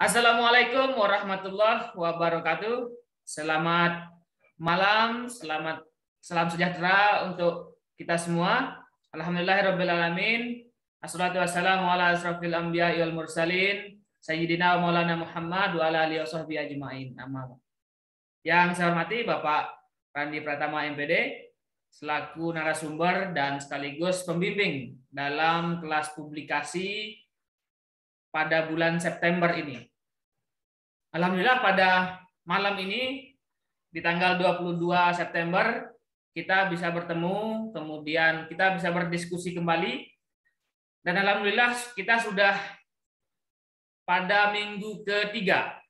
Assalamualaikum warahmatullahi wabarakatuh. Selamat malam, salam sejahtera untuk kita semua. Alhamdulillahirabbil alamin. Assalatu wassalamu ala asrofil anbiya'i wal mursalin sayyidina wa maulana Muhammad wa ala alihi washabbihi ajmain. Yang saya hormati Bapak Randi Pratama MPD selaku narasumber dan sekaligus pembimbing dalam kelas publikasi pada bulan September ini. Alhamdulillah pada malam ini di tanggal 22 September kita bisa bertemu, kemudian kita bisa berdiskusi kembali, dan alhamdulillah kita sudah pada minggu ketiga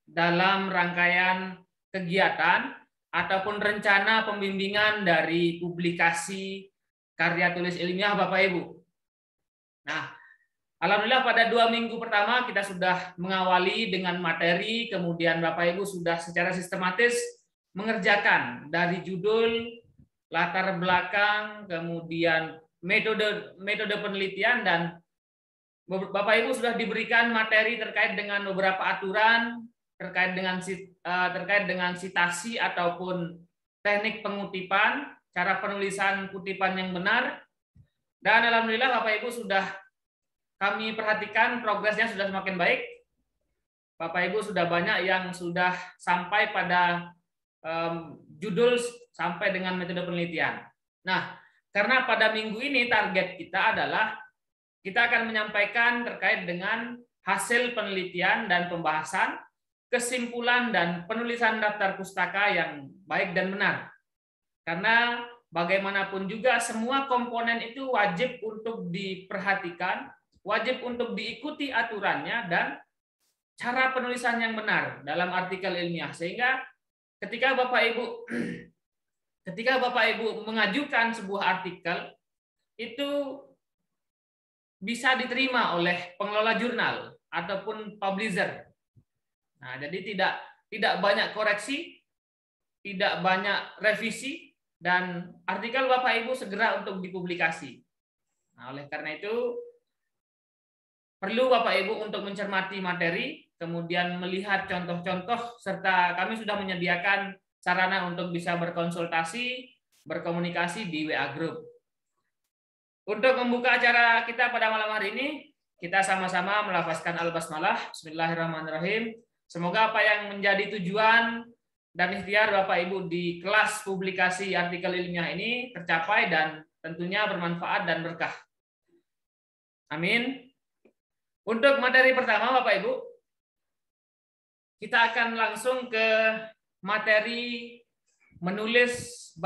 dalam rangkaian kegiatan ataupun rencana pembimbingan dari publikasi karya tulis ilmiah Bapak Ibu. Nah, alhamdulillah pada 2 minggu pertama kita sudah mengawali dengan materi, kemudian Bapak Ibu sudah secara sistematis mengerjakan dari judul, latar belakang, kemudian metode penelitian, dan Bapak Ibu sudah diberikan materi terkait dengan beberapa aturan terkait dengan sitasi ataupun teknik pengutipan, cara penulisan kutipan yang benar, dan alhamdulillah Bapak Ibu sudah kami perhatikan progresnya sudah semakin baik. Bapak Ibu sudah banyak yang sudah sampai pada judul sampai dengan metode penelitian. Nah, karena pada minggu ini target kita adalah kita akan menyampaikan terkait dengan hasil penelitian dan pembahasan, kesimpulan dan penulisan daftar pustaka yang baik dan benar. Karena bagaimanapun juga semua komponen itu wajib untuk diperhatikan, wajib untuk diikuti aturannya dan cara penulisan yang benar dalam artikel ilmiah, sehingga ketika Bapak Ibu mengajukan sebuah artikel itu bisa diterima oleh pengelola jurnal ataupun publisher. Nah, jadi tidak banyak koreksi, tidak banyak revisi, dan artikel Bapak Ibu segera untuk dipublikasi. Nah, oleh karena itu perlu Bapak Ibu untuk mencermati materi, kemudian melihat contoh-contoh, serta kami sudah menyediakan sarana untuk bisa berkonsultasi, berkomunikasi di WA Group. Untuk membuka acara kita pada malam hari ini, kita sama-sama melafazkan al-basmalah. Bismillahirrahmanirrahim. Semoga apa yang menjadi tujuan dan ikhtiar Bapak Ibu di kelas publikasi artikel ilmiah ini tercapai dan tentunya bermanfaat dan berkah. Amin. Untuk materi pertama Bapak Ibu, kita akan langsung ke materi menulis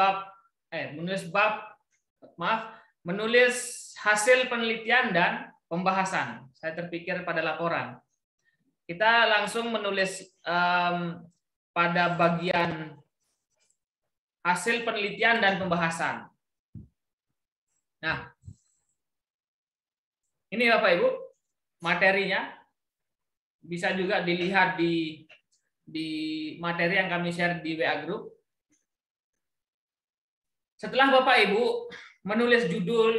hasil penelitian dan pembahasan. Saya terpikir pada laporan. Kita langsung menulis pada bagian hasil penelitian dan pembahasan. Nah, ini Bapak Ibu materinya, bisa juga dilihat di materi yang kami share di WA Group. Setelah Bapak Ibu menulis judul,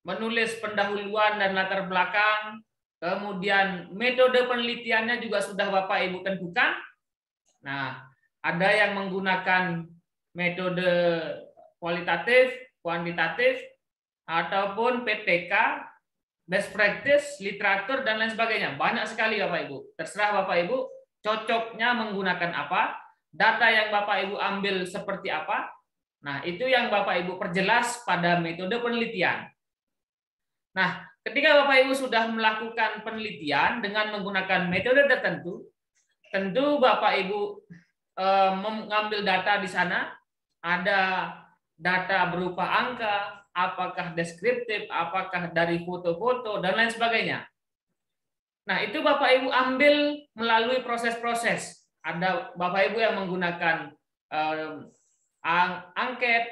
menulis pendahuluan dan latar belakang, kemudian metode penelitiannya juga sudah Bapak Ibu tentukan. Nah, ada yang menggunakan metode kualitatif, kuantitatif, ataupun PPK, best practice, literatur, dan lain sebagainya. Banyak sekali Bapak Ibu. Terserah Bapak Ibu cocoknya menggunakan apa, data yang Bapak Ibu ambil seperti apa. Nah, itu yang Bapak Ibu perjelas pada metode penelitian. Nah, ketika Bapak Ibu sudah melakukan penelitian dengan menggunakan metode tertentu, tentu Bapak Ibu mengambil data di sana, ada data berupa angka, apakah deskriptif, apakah dari foto-foto, dan lain sebagainya. Nah, itu Bapak Ibu ambil melalui proses-proses. Ada Bapak Ibu yang menggunakan angket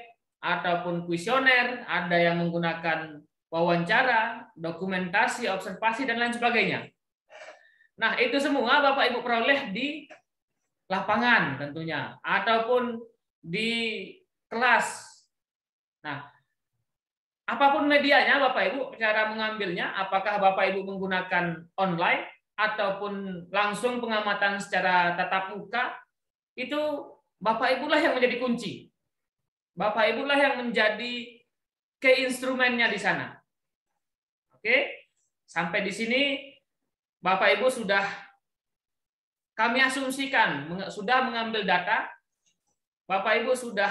ataupun kuesioner, ada yang menggunakan wawancara, dokumentasi, observasi, dan lain sebagainya. Nah, itu semua Bapak Ibu peroleh di lapangan tentunya, ataupun di kelas. Nah, apapun medianya Bapak Ibu cara mengambilnya, apakah Bapak Ibu menggunakan online ataupun langsung pengamatan secara tatap muka, itu Bapak Ibu lah yang menjadi kunci. Bapak Ibu lah yang menjadi key instrumennya di sana. Oke, sampai di sini Bapak Ibu sudah kami asumsikan sudah mengambil data. Bapak Ibu sudah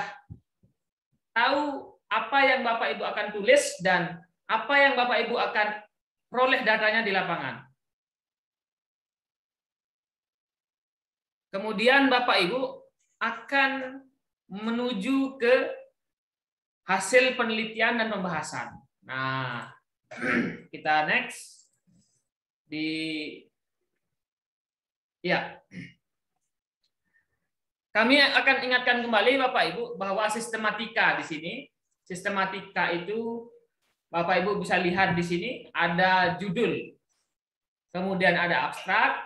tahu apa yang Bapak Ibu akan tulis dan apa yang Bapak Ibu akan peroleh datanya di lapangan. Kemudian Bapak Ibu akan menuju ke hasil penelitian dan pembahasan. Nah, kita next ya. Kami akan ingatkan kembali Bapak Ibu bahwa sistematika di sini, sistematika itu Bapak Ibu bisa lihat di sini ada judul, kemudian ada abstrak,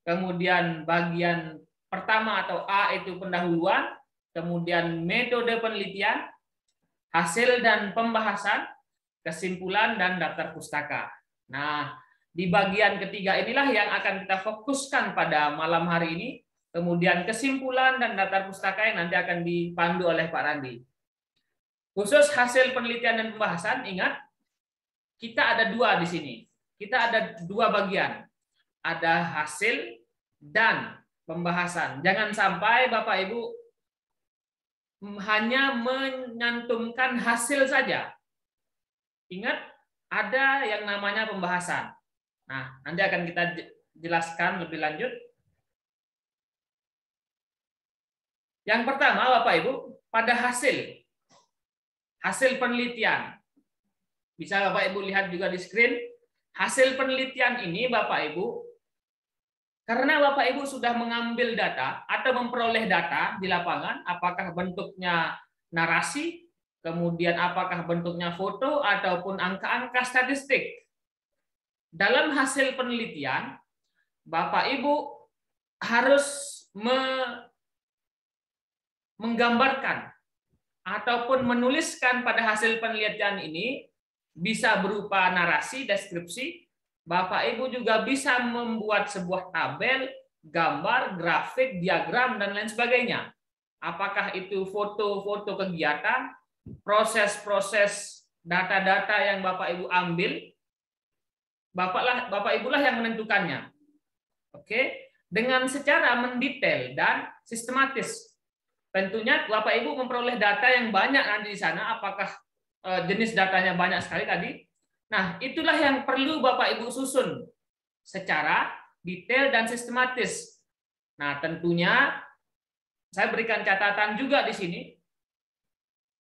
kemudian bagian pertama atau A itu pendahuluan, kemudian metode penelitian, hasil dan pembahasan, kesimpulan dan daftar pustaka. Nah, di bagian ketiga inilah yang akan kita fokuskan pada malam hari ini. Kemudian kesimpulan dan daftar pustaka yang nanti akan dipandu oleh Pak Randi. Khusus hasil penelitian dan pembahasan, ingat, kita ada dua di sini. Kita ada dua bagian. Ada hasil dan pembahasan. Jangan sampai Bapak Ibu hanya menyantumkan hasil saja. Ingat, ada yang namanya pembahasan. Nah, nanti akan kita jelaskan lebih lanjut. Yang pertama, Bapak Ibu, pada hasil penelitian. Bisa Bapak Ibu lihat juga di screen. Hasil penelitian ini, Bapak Ibu, karena Bapak Ibu sudah mengambil data atau memperoleh data di lapangan, apakah bentuknya narasi, kemudian apakah bentuknya foto, ataupun angka-angka statistik. Dalam hasil penelitian, Bapak Ibu harus menggambarkan ataupun menuliskan pada hasil penelitian ini, bisa berupa narasi, deskripsi. Bapak Ibu juga bisa membuat sebuah tabel, gambar, grafik, diagram, dan lain sebagainya. Apakah itu foto-foto kegiatan, proses-proses data-data yang Bapak Ibu ambil, Bapak Ibu lah yang menentukannya. Oke, dengan secara mendetail dan sistematis. Tentunya Bapak Ibu memperoleh data yang banyak nanti di sana, apakah jenis datanya banyak sekali tadi. Nah, itulah yang perlu Bapak Ibu susun secara detail dan sistematis. Nah, tentunya saya berikan catatan juga di sini.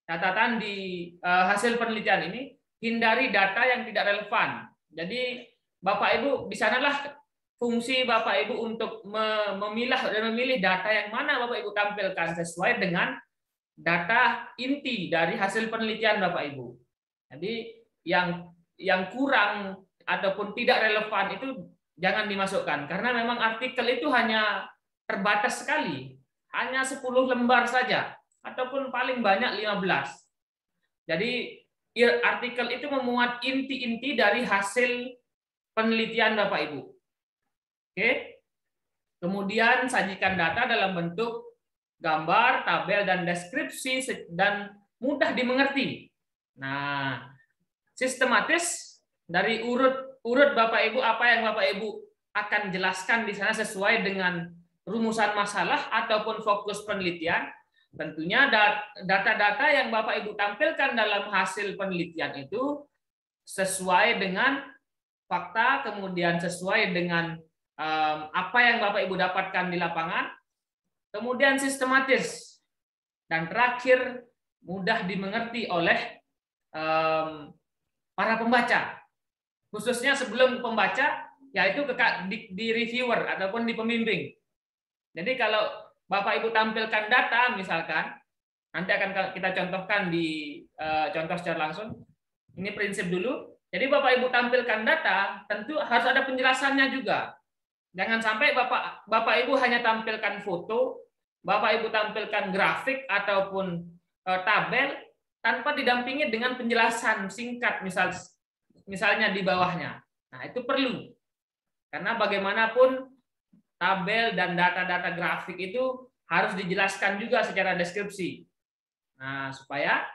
Catatan di hasil penelitian ini, hindari data yang tidak relevan. Jadi, Bapak Ibu di sanalah fungsi Bapak Ibu untuk memilah dan memilih data yang mana Bapak Ibu tampilkan sesuai dengan data inti dari hasil penelitian Bapak Ibu. Jadi yang kurang ataupun tidak relevan itu jangan dimasukkan, karena memang artikel itu hanya terbatas sekali, hanya 10 lembar saja ataupun paling banyak 15. Jadi artikel itu memuat inti-inti dari hasil penelitian Bapak Ibu. Oke. Kemudian sajikan data dalam bentuk gambar, tabel, dan deskripsi dan mudah dimengerti. Nah, sistematis dari urut Bapak Ibu, apa yang Bapak Ibu akan jelaskan di sana sesuai dengan rumusan masalah ataupun fokus penelitian. Tentunya data-data yang Bapak Ibu tampilkan dalam hasil penelitian itu sesuai dengan fakta, kemudian sesuai dengan apa yang Bapak Ibu dapatkan di lapangan, kemudian sistematis, dan terakhir mudah dimengerti oleh para pembaca, khususnya sebelum pembaca, yaitu di reviewer ataupun di pembimbing. Jadi kalau Bapak Ibu tampilkan data, misalkan, nanti akan kita contohkan di contoh secara langsung. Ini prinsip dulu. Jadi Bapak Ibu tampilkan data, tentu harus ada penjelasannya juga. Jangan sampai Bapak Ibu hanya tampilkan foto, Bapak Ibu tampilkan grafik ataupun tabel tanpa didampingi dengan penjelasan singkat misalnya di bawahnya. Nah, itu perlu. Karena bagaimanapun tabel dan data-data grafik itu harus dijelaskan juga secara deskripsi. Nah, supaya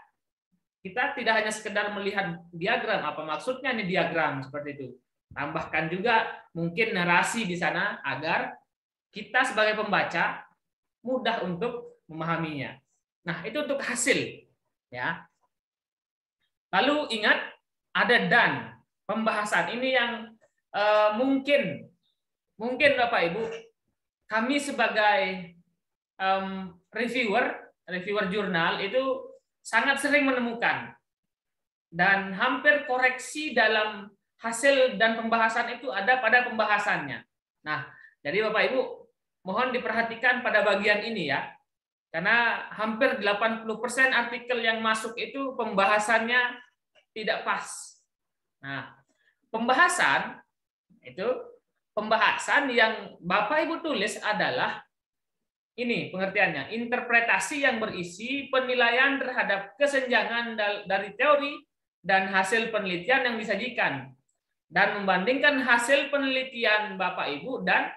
kita tidak hanya sekedar melihat diagram, apa maksudnya nih diagram seperti itu. Tambahkan juga mungkin narasi di sana agar kita sebagai pembaca mudah untuk memahaminya. Nah, itu untuk hasil, ya. Lalu ingat ada dan pembahasan ini yang mungkin Bapak Ibu, kami sebagai reviewer jurnal itu sangat sering menemukan dan hampir koreksi dalam hasil dan pembahasan itu ada pada pembahasannya. Nah, jadi Bapak Ibu mohon diperhatikan pada bagian ini ya. Karena hampir 80% artikel yang masuk itu pembahasannya tidak pas. Nah, pembahasan yang Bapak Ibu tulis adalah ini pengertiannya, interpretasi yang berisi penilaian terhadap kesenjangan dari teori dan hasil penelitian yang disajikan dan membandingkan hasil penelitian Bapak Ibu dan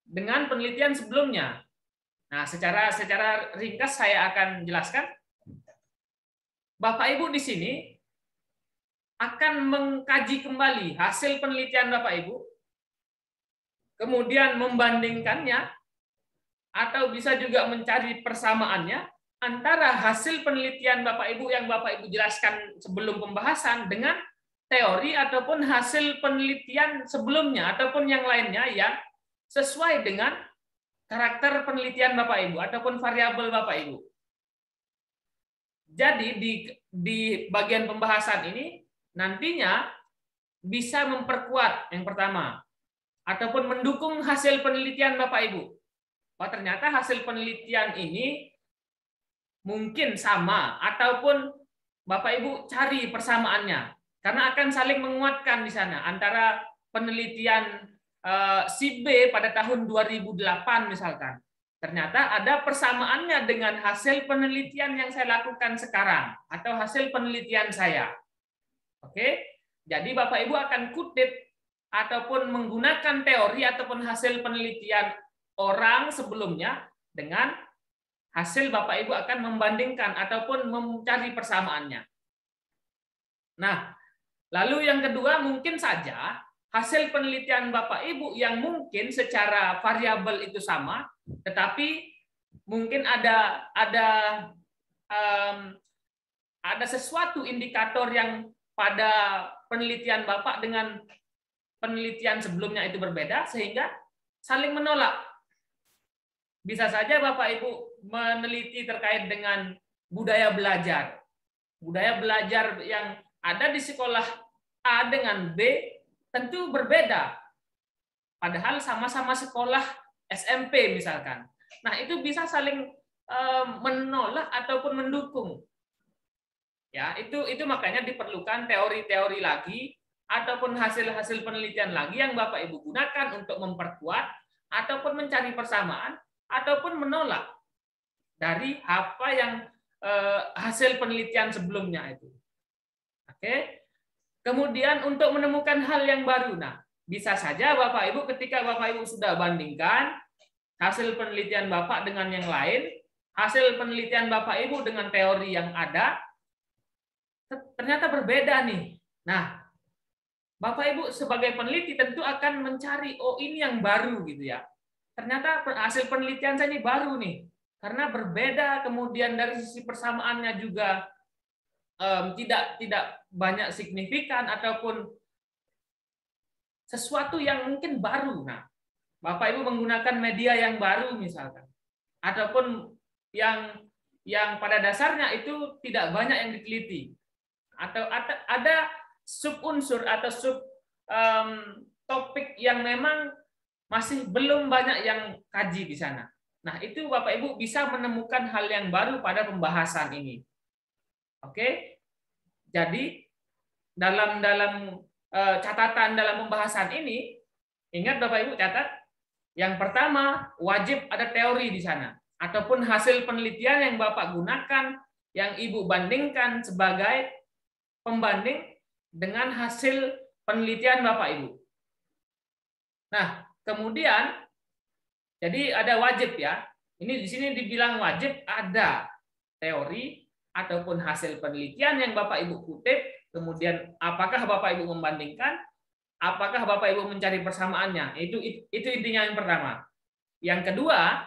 dengan penelitian sebelumnya. Nah, secara ringkas saya akan jelaskan. Bapak Ibu di sini akan mengkaji kembali hasil penelitian Bapak Ibu, kemudian membandingkannya, atau bisa juga mencari persamaannya antara hasil penelitian Bapak Ibu yang Bapak Ibu jelaskan sebelum pembahasan dengan teori ataupun hasil penelitian sebelumnya ataupun yang lainnya yang sesuai dengan karakter penelitian Bapak Ibu ataupun variabel Bapak Ibu. Jadi di bagian pembahasan ini nantinya bisa memperkuat yang pertama ataupun mendukung hasil penelitian Bapak Ibu. Oh, ternyata hasil penelitian ini mungkin sama ataupun Bapak Ibu cari persamaannya karena akan saling menguatkan di sana antara penelitian si B pada tahun 2008 misalkan. Ternyata ada persamaannya dengan hasil penelitian yang saya lakukan sekarang atau hasil penelitian saya. Oke, jadi Bapak Ibu akan kutip ataupun menggunakan teori ataupun hasil penelitian orang sebelumnya dengan hasil Bapak Ibu akan membandingkan ataupun mencari persamaannya. Nah, lalu yang kedua mungkin saja hasil penelitian Bapak Ibu yang mungkin secara variabel itu sama, tetapi mungkin ada sesuatu indikator yang pada penelitian Bapak dengan penelitian sebelumnya itu berbeda sehingga saling menolak. Bisa saja Bapak Ibu meneliti terkait dengan budaya belajar. Budaya belajar yang ada di sekolah A dengan B tentu berbeda. Padahal sama-sama sekolah SMP misalkan. Nah, itu bisa saling menolak ataupun mendukung. Ya, itu makanya diperlukan teori-teori lagi ataupun hasil-hasil penelitian lagi yang Bapak Ibu gunakan untuk memperkuat ataupun mencari persamaan ataupun menolak dari apa yang hasil penelitian sebelumnya itu. Oke. Kemudian untuk menemukan hal yang baru. Nah, bisa saja Bapak Ibu ketika Bapak Ibu sudah bandingkan hasil penelitian Bapak dengan yang lain, hasil penelitian Bapak Ibu dengan teori yang ada, ternyata berbeda nih. Nah, Bapak Ibu sebagai peneliti tentu akan mencari, oh ini yang baru gitu ya. Ternyata hasil penelitian saya ini baru nih. Karena berbeda, kemudian dari sisi persamaannya juga tidak banyak signifikan ataupun sesuatu yang mungkin baru. Nah, Bapak Ibu menggunakan media yang baru misalkan, ataupun yang pada dasarnya itu tidak banyak yang diteliti, atau ada sub unsur atau sub topik yang memang masih belum banyak yang kaji di sana. Nah, itu Bapak Ibu bisa menemukan hal yang baru pada pembahasan ini. Oke, jadi dalam catatan dalam pembahasan ini, ingat Bapak Ibu catat, yang pertama wajib ada teori di sana, ataupun hasil penelitian yang Bapak gunakan, yang Ibu bandingkan sebagai pembanding dengan hasil penelitian Bapak Ibu. Nah, kemudian jadi ada wajib ya. Ini di sini dibilang wajib ada teori ataupun hasil penelitian yang Bapak Ibu kutip, kemudian apakah Bapak Ibu membandingkan, apakah Bapak Ibu mencari persamaannya. Itu intinya yang pertama. Yang kedua,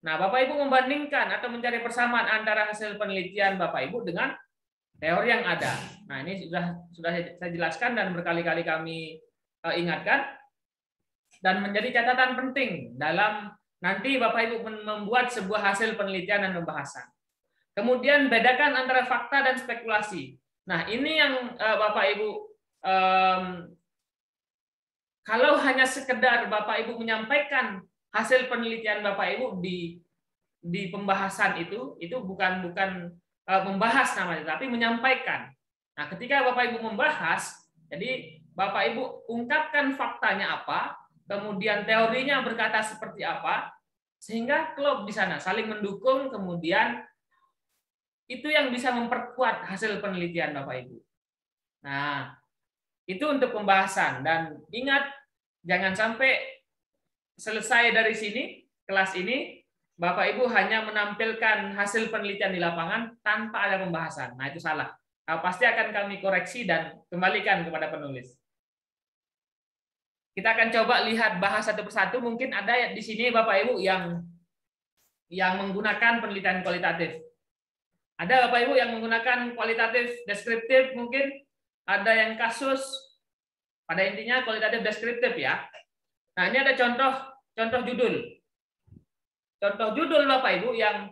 nah Bapak Ibu membandingkan atau mencari persamaan antara hasil penelitian Bapak Ibu dengan teori yang ada. Nah, ini sudah saya jelaskan dan berkali-kali kami ingatkan dan menjadi catatan penting dalam nanti Bapak Ibu membuat sebuah hasil penelitian dan pembahasan. Kemudian bedakan antara fakta dan spekulasi. Nah, ini yang Bapak Ibu kalau hanya sekedar Bapak Ibu menyampaikan hasil penelitian Bapak Ibu di pembahasan itu bukan membahas namanya, tapi menyampaikan. Nah, ketika Bapak Ibu membahas, jadi Bapak Ibu ungkapkan faktanya apa, kemudian teorinya berkata seperti apa, sehingga klop di sana saling mendukung, kemudian itu yang bisa memperkuat hasil penelitian Bapak Ibu. Nah, itu untuk pembahasan. Dan ingat, jangan sampai selesai dari sini, kelas ini, Bapak Ibu hanya menampilkan hasil penelitian di lapangan tanpa ada pembahasan. Nah, itu salah. Nah, pasti akan kami koreksi dan kembalikan kepada penulis. Kita akan coba lihat bahas satu persatu. Mungkin ada di sini Bapak Ibu yang menggunakan penelitian kualitatif. Ada Bapak Ibu yang menggunakan kualitatif deskriptif, mungkin ada yang kasus. Pada intinya kualitatif deskriptif ya. Nah, ini ada contoh judul. Contoh judul Bapak Ibu yang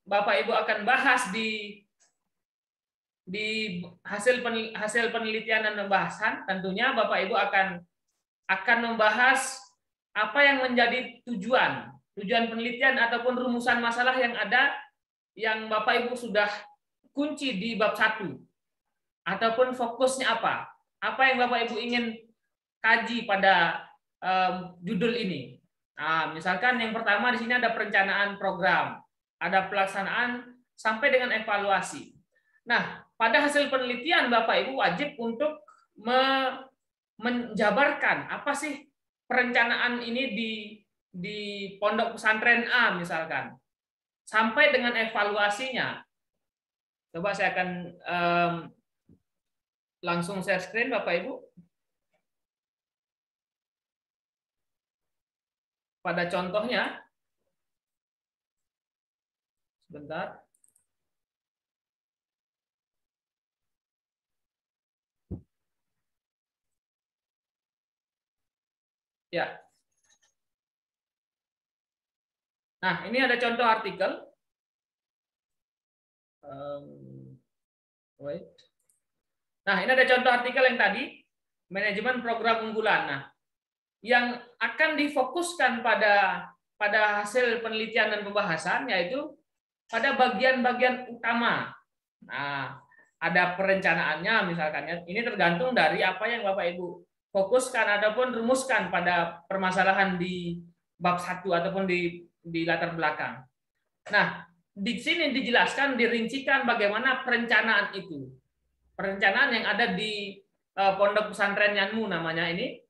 Bapak Ibu akan bahas di hasil penelitian dan pembahasan. Tentunya Bapak Ibu akan membahas apa yang menjadi tujuan penelitian ataupun rumusan masalah yang ada yang Bapak Ibu sudah kunci di bab 1, ataupun fokusnya apa yang Bapak Ibu ingin kaji pada judul ini. Nah, misalkan yang pertama di sini ada perencanaan program, ada pelaksanaan sampai dengan evaluasi. Nah, pada hasil penelitian Bapak Ibu wajib untuk menjabarkan apa sih perencanaan ini di pondok pesantren A misalkan, sampai dengan evaluasinya. Coba saya akan langsung share screen Bapak Ibu. Pada contohnya, sebentar. Ya. Nah, ini ada contoh artikel. Wait. Nah, ini ada contoh artikel yang tadi, manajemen program unggulan. Nah, yang akan difokuskan pada hasil penelitian dan pembahasan yaitu pada bagian-bagian utama. Nah, ada perencanaannya misalkan ya. Ini tergantung dari apa yang Bapak Ibu fokuskan ataupun rumuskan pada permasalahan di bab 1 ataupun di latar belakang. Nah, di sini dijelaskan, dirincikan bagaimana perencanaan itu. Perencanaan yang ada di Pondok Pesantren Yanmu namanya ini.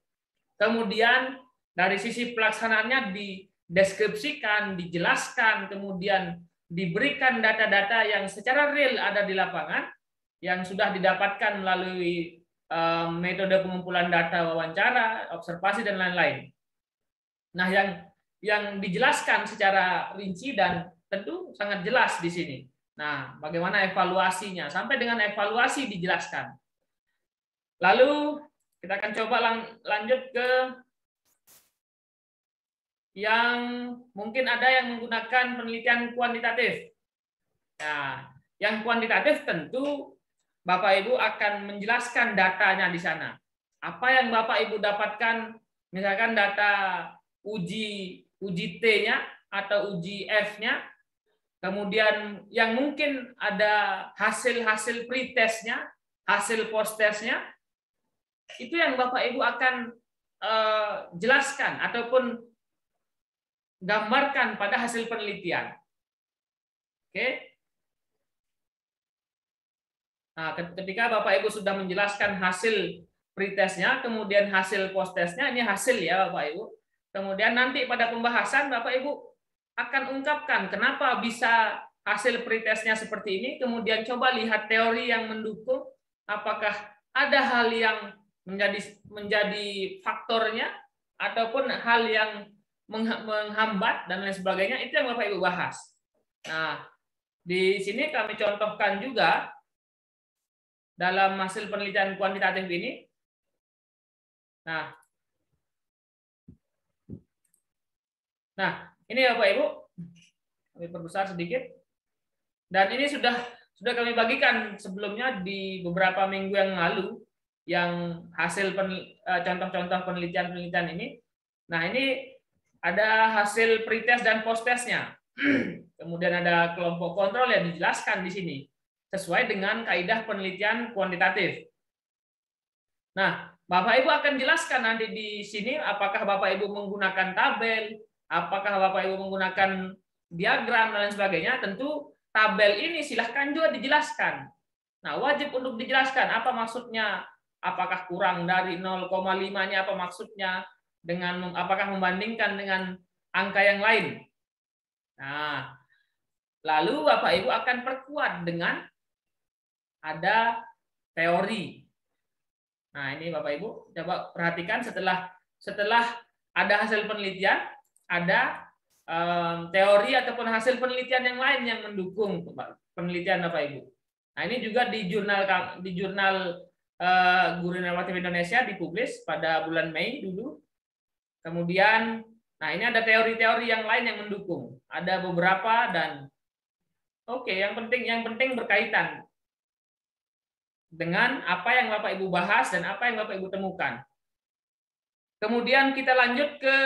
Kemudian dari sisi pelaksanaannya dideskripsikan, dijelaskan, kemudian diberikan data-data yang secara real ada di lapangan, yang sudah didapatkan melalui metode pengumpulan data, wawancara, observasi, dan lain-lain. Nah, yang dijelaskan secara rinci dan tentu sangat jelas di sini. Nah, bagaimana evaluasinya? Sampai dengan evaluasi dijelaskan. Lalu kita akan coba lanjut ke yang mungkin ada yang menggunakan penelitian kuantitatif. Nah, yang kuantitatif tentu Bapak Ibu akan menjelaskan datanya di sana. Apa yang Bapak Ibu dapatkan, misalkan data uji T-nya atau uji F-nya, kemudian yang mungkin ada hasil pre-testnya, hasil post-testnya, itu yang Bapak Ibu akan jelaskan ataupun gambarkan pada hasil penelitian. Oke. Nah, ketika Bapak Ibu sudah menjelaskan hasil pretestnya, kemudian hasil post-testnya, ini hasil ya Bapak Ibu. Kemudian nanti pada pembahasan Bapak Ibu akan ungkapkan kenapa bisa hasil pretestnya seperti ini, kemudian coba lihat teori yang mendukung, apakah ada hal yang menjadi faktornya, ataupun hal yang menghambat, dan lain sebagainya, itu yang Bapak Ibu bahas. Nah, di sini kami contohkan juga dalam hasil penelitian kuantitatif ini. Nah, ini ya Bapak Ibu, kami perbesar sedikit. Dan ini sudah kami bagikan sebelumnya di beberapa minggu yang lalu, yang hasil contoh-contoh penelitian ini. Nah, ini ada hasil pretest dan post-testnya. Kemudian ada kelompok kontrol yang dijelaskan di sini sesuai dengan kaidah penelitian kuantitatif. Nah, Bapak Ibu akan jelaskan nanti di sini apakah Bapak Ibu menggunakan tabel, apakah Bapak Ibu menggunakan diagram dan lain sebagainya. Tentu tabel ini silahkan juga dijelaskan. Nah, wajib untuk dijelaskan apa maksudnya, apakah kurang dari 0,5-nya apa maksudnya, dengan apakah membandingkan dengan angka yang lain. Nah, lalu Bapak Ibu akan perkuat dengan ada teori. Nah, ini Bapak Ibu coba perhatikan, setelah ada hasil penelitian, ada teori ataupun hasil penelitian yang lain yang mendukung penelitian Bapak Ibu. Nah, ini juga di jurnal Guru Inovatif Indonesia dipublis pada bulan Mei dulu. Kemudian, nah ini ada teori-teori yang lain yang mendukung. Ada beberapa, dan oke, yang penting berkaitan dengan apa yang Bapak Ibu bahas dan apa yang Bapak Ibu temukan. Kemudian kita lanjut ke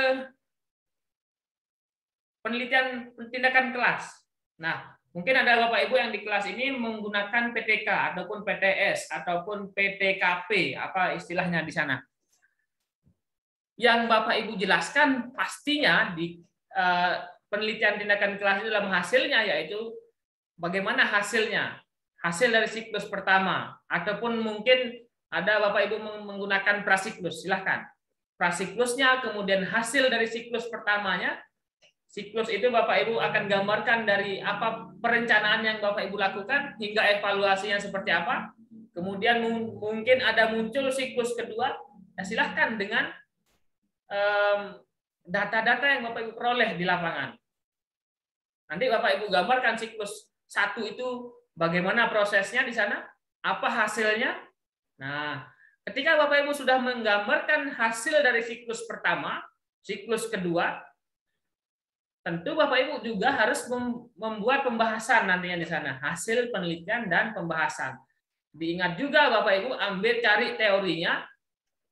penelitian tindakan kelas. Nah, mungkin ada Bapak Ibu yang di kelas ini menggunakan PTK ataupun PTS ataupun PTKP, apa istilahnya di sana. Yang Bapak Ibu jelaskan pastinya di penelitian tindakan kelas itu dalam hasilnya, yaitu bagaimana hasilnya. Hasil dari siklus pertama, ataupun mungkin ada Bapak Ibu menggunakan prasiklus, silahkan. Prasiklusnya, kemudian hasil dari siklus pertamanya. Siklus itu Bapak Ibu akan gambarkan dari apa perencanaan yang Bapak Ibu lakukan hingga evaluasinya seperti apa. Kemudian mungkin ada muncul siklus kedua, ya silahkan dengan data-data yang Bapak Ibu peroleh di lapangan. Nanti Bapak Ibu gambarkan siklus 1 itu bagaimana prosesnya di sana, apa hasilnya. Nah, ketika Bapak Ibu sudah menggambarkan hasil dari siklus pertama, siklus kedua, tentu Bapak Ibu juga harus membuat pembahasan nantinya di sana, hasil penelitian dan pembahasan. Diingat juga Bapak Ibu cari teorinya,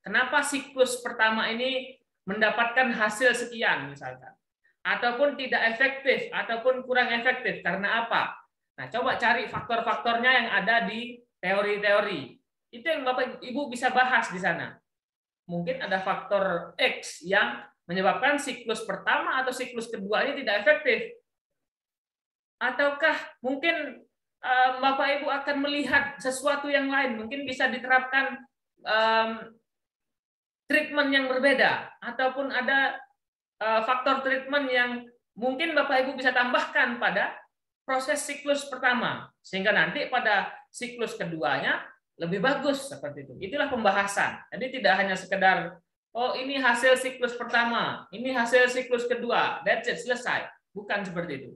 kenapa siklus pertama ini mendapatkan hasil sekian misalkan, ataupun tidak efektif, ataupun kurang efektif, karena apa? Nah, coba cari faktor-faktornya yang ada di teori-teori. Itu yang Bapak Ibu bisa bahas di sana. Mungkin ada faktor X yang menyebabkan siklus pertama atau siklus kedua ini tidak efektif. Ataukah mungkin Bapak Ibu akan melihat sesuatu yang lain, mungkin bisa diterapkan treatment yang berbeda, ataupun ada faktor treatment yang mungkin Bapak Ibu bisa tambahkan pada proses siklus pertama, sehingga nanti pada siklus keduanya lebih bagus seperti itu. Itulah pembahasan. Jadi tidak hanya sekedar, oh ini hasil siklus pertama, ini hasil siklus kedua, that's it, selesai. Bukan seperti itu.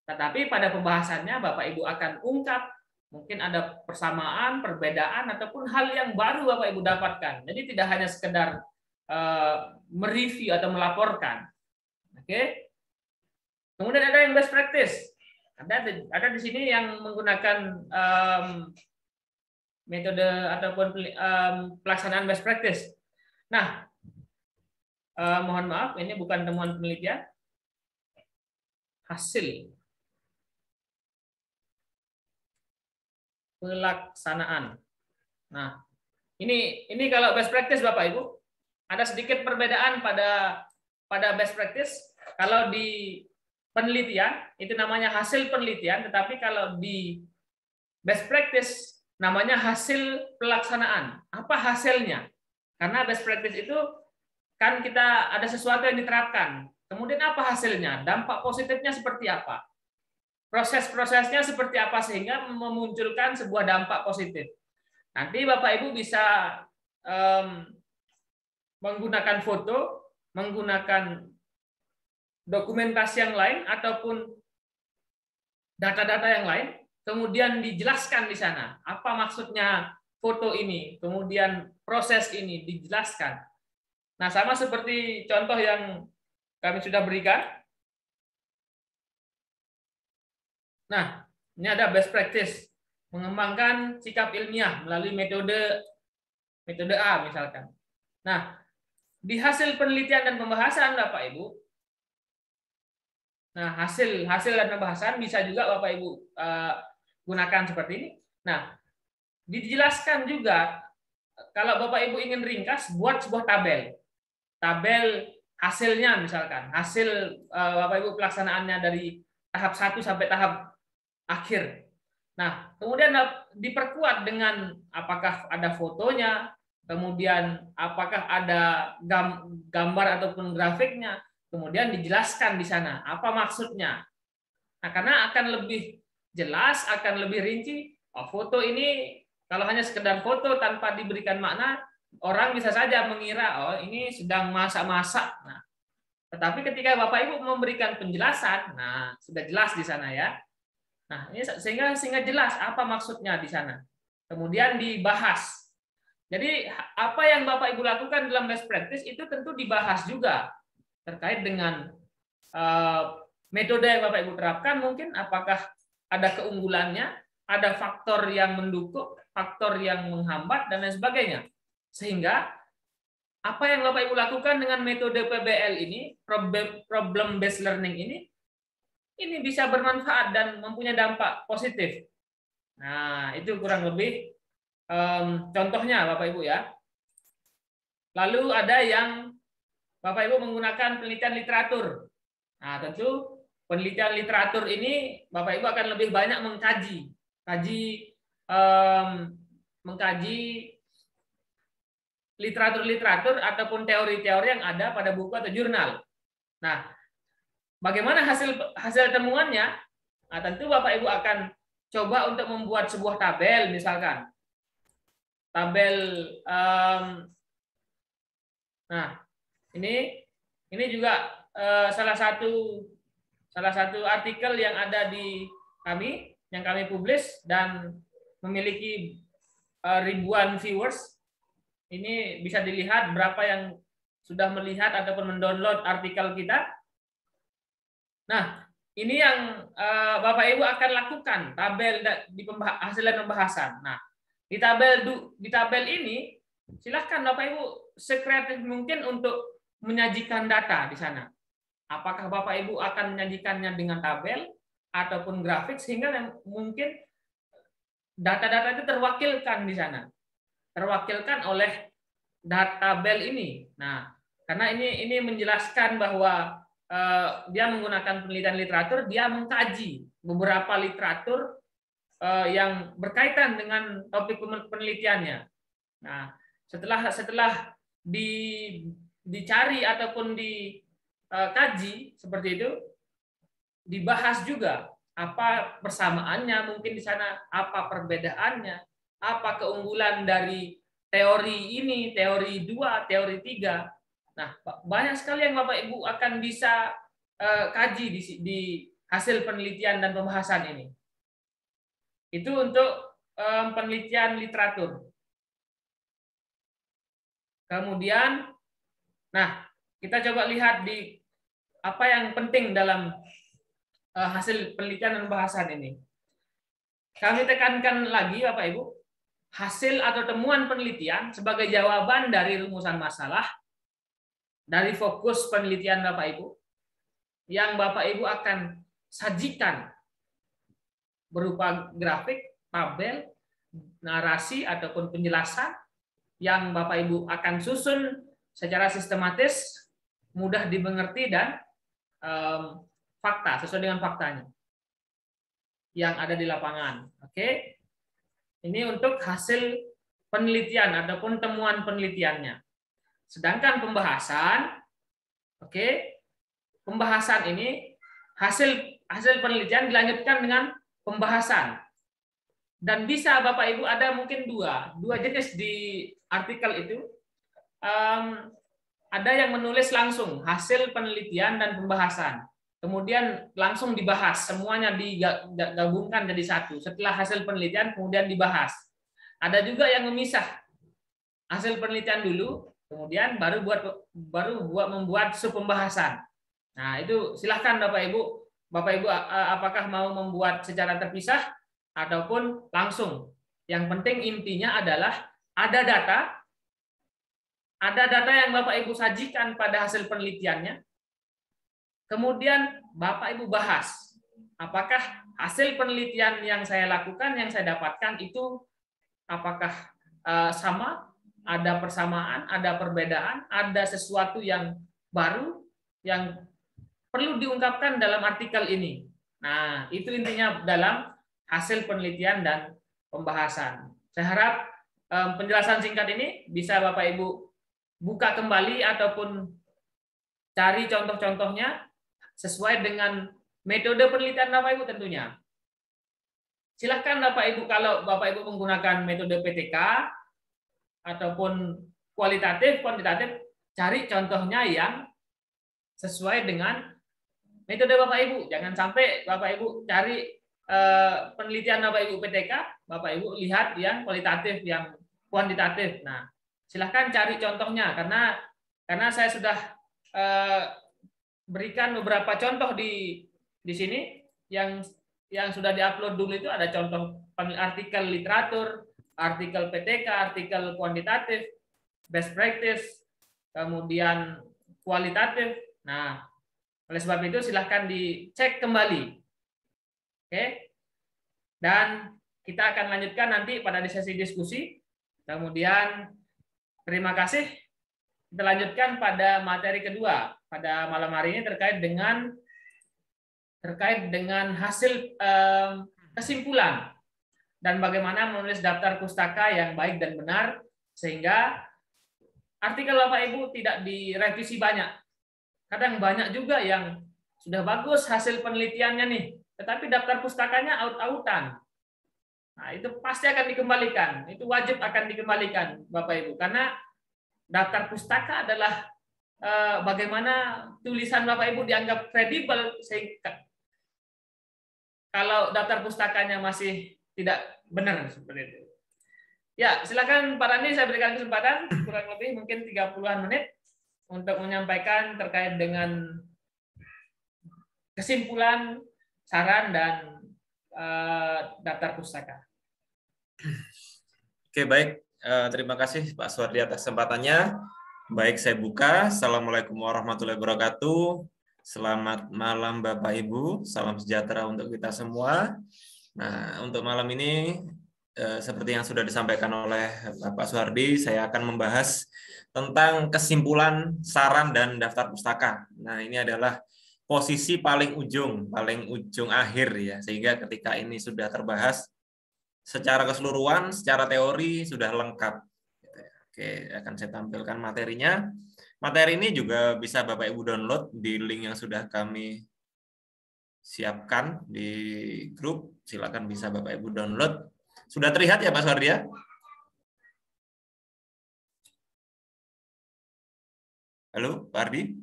Tetapi pada pembahasannya Bapak Ibu akan ungkap, mungkin ada persamaan, perbedaan, ataupun hal yang baru Bapak Ibu dapatkan. Jadi tidak hanya sekedar mereview atau melaporkan. Oke. Kemudian ada yang best practice. Ada di sini yang menggunakan metode ataupun pelaksanaan best practice. Nah, mohon maaf, ini bukan temuan penelitian, hasil pelaksanaan. Nah, ini kalau best practice Bapak Ibu, ada sedikit perbedaan pada best practice. Kalau di penelitian itu namanya hasil penelitian, tetapi kalau di best practice namanya hasil pelaksanaan. Apa hasilnya? Karena best practice itu kan kita ada sesuatu yang diterapkan. Kemudian apa hasilnya? Dampak positifnya seperti apa? Proses-prosesnya seperti apa sehingga memunculkan sebuah dampak positif. Nanti Bapak Ibu bisa menggunakan foto, menggunakan dokumentasi yang lain ataupun data-data yang lain, kemudian dijelaskan di sana apa maksudnya foto ini, kemudian proses ini dijelaskan. Nah, sama seperti contoh yang kami sudah berikan. Nah, ini ada best practice mengembangkan sikap ilmiah melalui metode A misalkan. Nah, di hasil penelitian dan pembahasan Bapak Ibu, nah hasil dan pembahasan bisa juga Bapak Ibu gunakan seperti ini. Nah, dijelaskan juga kalau Bapak Ibu ingin ringkas, buat sebuah tabel hasilnya misalkan, hasil Bapak Ibu pelaksanaannya dari tahap 1 sampai tahap akhir. Nah, kemudian diperkuat dengan apakah ada fotonya, kemudian apakah ada gambar ataupun grafiknya, kemudian dijelaskan di sana apa maksudnya. Nah, karena akan lebih jelas, akan lebih rinci. Oh, foto ini kalau hanya sekedar foto tanpa diberikan makna, orang bisa saja mengira oh ini sedang masak-masak. Nah, tetapi ketika Bapak Ibu memberikan penjelasan, nah sudah jelas di sana ya. Nah, ini sehingga jelas apa maksudnya di sana. Kemudian dibahas. Jadi apa yang Bapak Ibu lakukan dalam best practice itu tentu dibahas juga terkait dengan metode yang Bapak Ibu terapkan, mungkin apakah ada keunggulannya, ada faktor yang mendukung, faktor yang menghambat dan lain sebagainya. Sehingga apa yang Bapak Ibu lakukan dengan metode PBL ini, problem based learning ini bisa bermanfaat dan mempunyai dampak positif. Nah, itu kurang lebih contohnya Bapak Ibu ya. Lalu ada yang Bapak Ibu menggunakan penelitian literatur. Nah, tentu penelitian literatur ini Bapak Ibu akan lebih banyak mengkaji literatur-literatur ataupun teori-teori yang ada pada buku atau jurnal. Nah, bagaimana hasil temuannya? Nah, tentu Bapak Ibu akan coba untuk membuat sebuah tabel, misalkan tabel. Nah, ini juga salah satu artikel yang ada di kami, yang kami publish dan memiliki ribuan viewers. Ini bisa dilihat berapa yang sudah melihat ataupun mendownload artikel kita. Nah, ini yang Bapak Ibu akan lakukan tabel di hasil dan pembahasan. Nah, di tabel ini silahkan Bapak Ibu sekreatif mungkin untuk menyajikan data di sana. Apakah Bapak Ibu akan menyajikannya dengan tabel ataupun grafik sehingga mungkin data-data itu terwakilkan di sana. Terwakilkan oleh tabel ini. Nah, karena ini menjelaskan bahwa dia menggunakan penelitian literatur, dia mengkaji beberapa literatur yang berkaitan dengan topik penelitiannya. Nah, setelah dicari ataupun dikaji seperti itu, dibahas juga apa persamaannya mungkin di sana, apa perbedaannya, apa keunggulan dari teori ini, teori 2, teori 3. Nah, banyak sekali yang Bapak Ibu akan bisa kaji di hasil penelitian dan pembahasan ini. Itu untuk penelitian literatur. Kemudian, nah kita coba lihat di apa yang penting dalam hasil penelitian dan pembahasan ini. Kami tekankan lagi Bapak Ibu, hasil atau temuan penelitian sebagai jawaban dari rumusan masalah, dari fokus penelitian Bapak Ibu, yang Bapak Ibu akan sajikan berupa grafik, tabel, narasi, ataupun penjelasan yang Bapak Ibu akan susun secara sistematis, mudah dimengerti, dan fakta, sesuai dengan faktanya yang ada di lapangan. Oke. Ini untuk hasil penelitian ataupun temuan penelitiannya. Sedangkan pembahasan, oke, pembahasan ini hasil penelitian dilanjutkan dengan pembahasan. Dan bisa Bapak Ibu ada mungkin dua jenis di artikel itu. Ada yang menulis langsung hasil penelitian dan pembahasan. Kemudian langsung dibahas, semuanya digabungkan jadi satu. Setelah hasil penelitian kemudian dibahas. Ada juga yang memisah hasil penelitian dulu, kemudian baru membuat sub pembahasan. Nah, itu silahkan Bapak Ibu apakah mau membuat secara terpisah ataupun langsung. Yang penting intinya adalah ada data yang Bapak Ibu sajikan pada hasil penelitiannya. Kemudian Bapak Ibu bahas apakah hasil penelitian yang saya lakukan, yang saya dapatkan itu apakah sama, ada persamaan, ada perbedaan, ada sesuatu yang baru yang perlu diungkapkan dalam artikel ini. Nah, itu intinya dalam hasil penelitian dan pembahasan. Saya harap penjelasan singkat ini bisa Bapak Ibu buka kembali ataupun cari contoh-contohnya sesuai dengan metode penelitian Bapak Ibu tentunya. Silahkan Bapak Ibu, kalau Bapak Ibu menggunakan metode PTK ataupun kualitatif, kuantitatif, cari contohnya yang sesuai dengan metode Bapak Ibu. Jangan sampai Bapak Ibu cari penelitian Bapak Ibu PTK, Bapak Ibu lihat yang kualitatif, yang kuantitatif. Nah, silahkan cari contohnya karena saya sudah berikan beberapa contoh di sini yang sudah diupload dulu. Itu ada contoh artikel literatur, artikel PTK, artikel kuantitatif, best practice, kemudian kualitatif. Nah, oleh sebab itu silahkan dicek kembali. Oke. Dan kita akan lanjutkan nanti pada sesi diskusi. Kemudian terima kasih. Kita lanjutkan pada materi kedua pada malam hari ini terkait dengan hasil kesimpulan dan bagaimana menulis daftar pustaka yang baik dan benar sehingga artikel Bapak Ibu tidak direvisi banyak. Kadang banyak juga yang sudah bagus hasil penelitiannya nih, tetapi daftar pustakanya out-outan. Nah, itu pasti akan dikembalikan. Itu wajib akan dikembalikan Bapak Ibu karena daftar pustaka adalah bagaimana tulisan Bapak Ibu dianggap kredibel, sehingga kalau daftar pustakanya masih tidak benar seperti itu. Ya, silakan Pak Rani, saya berikan kesempatan kurang lebih mungkin 30-an menit untuk menyampaikan terkait dengan kesimpulan, saran dan daftar pustaka. Oke, baik. Terima kasih Pak Suwardi atas kesempatannya. Baik, saya buka. Assalamualaikum warahmatullahi wabarakatuh. Selamat malam Bapak Ibu. Salam sejahtera untuk kita semua. Nah, untuk malam ini, seperti yang sudah disampaikan oleh Bapak Suwardi, saya akan membahas tentang kesimpulan, saran, dan daftar pustaka. Nah, ini adalah posisi paling ujung akhir ya. Sehingga ketika ini sudah terbahas, secara keseluruhan, secara teori sudah lengkap. Oke, akan saya tampilkan materinya. Materi ini juga bisa Bapak Ibu download di link yang sudah kami siapkan di grup. Silakan bisa Bapak Ibu download. Sudah terlihat ya Pak Suwardi ya? Halo, Pak Ardi?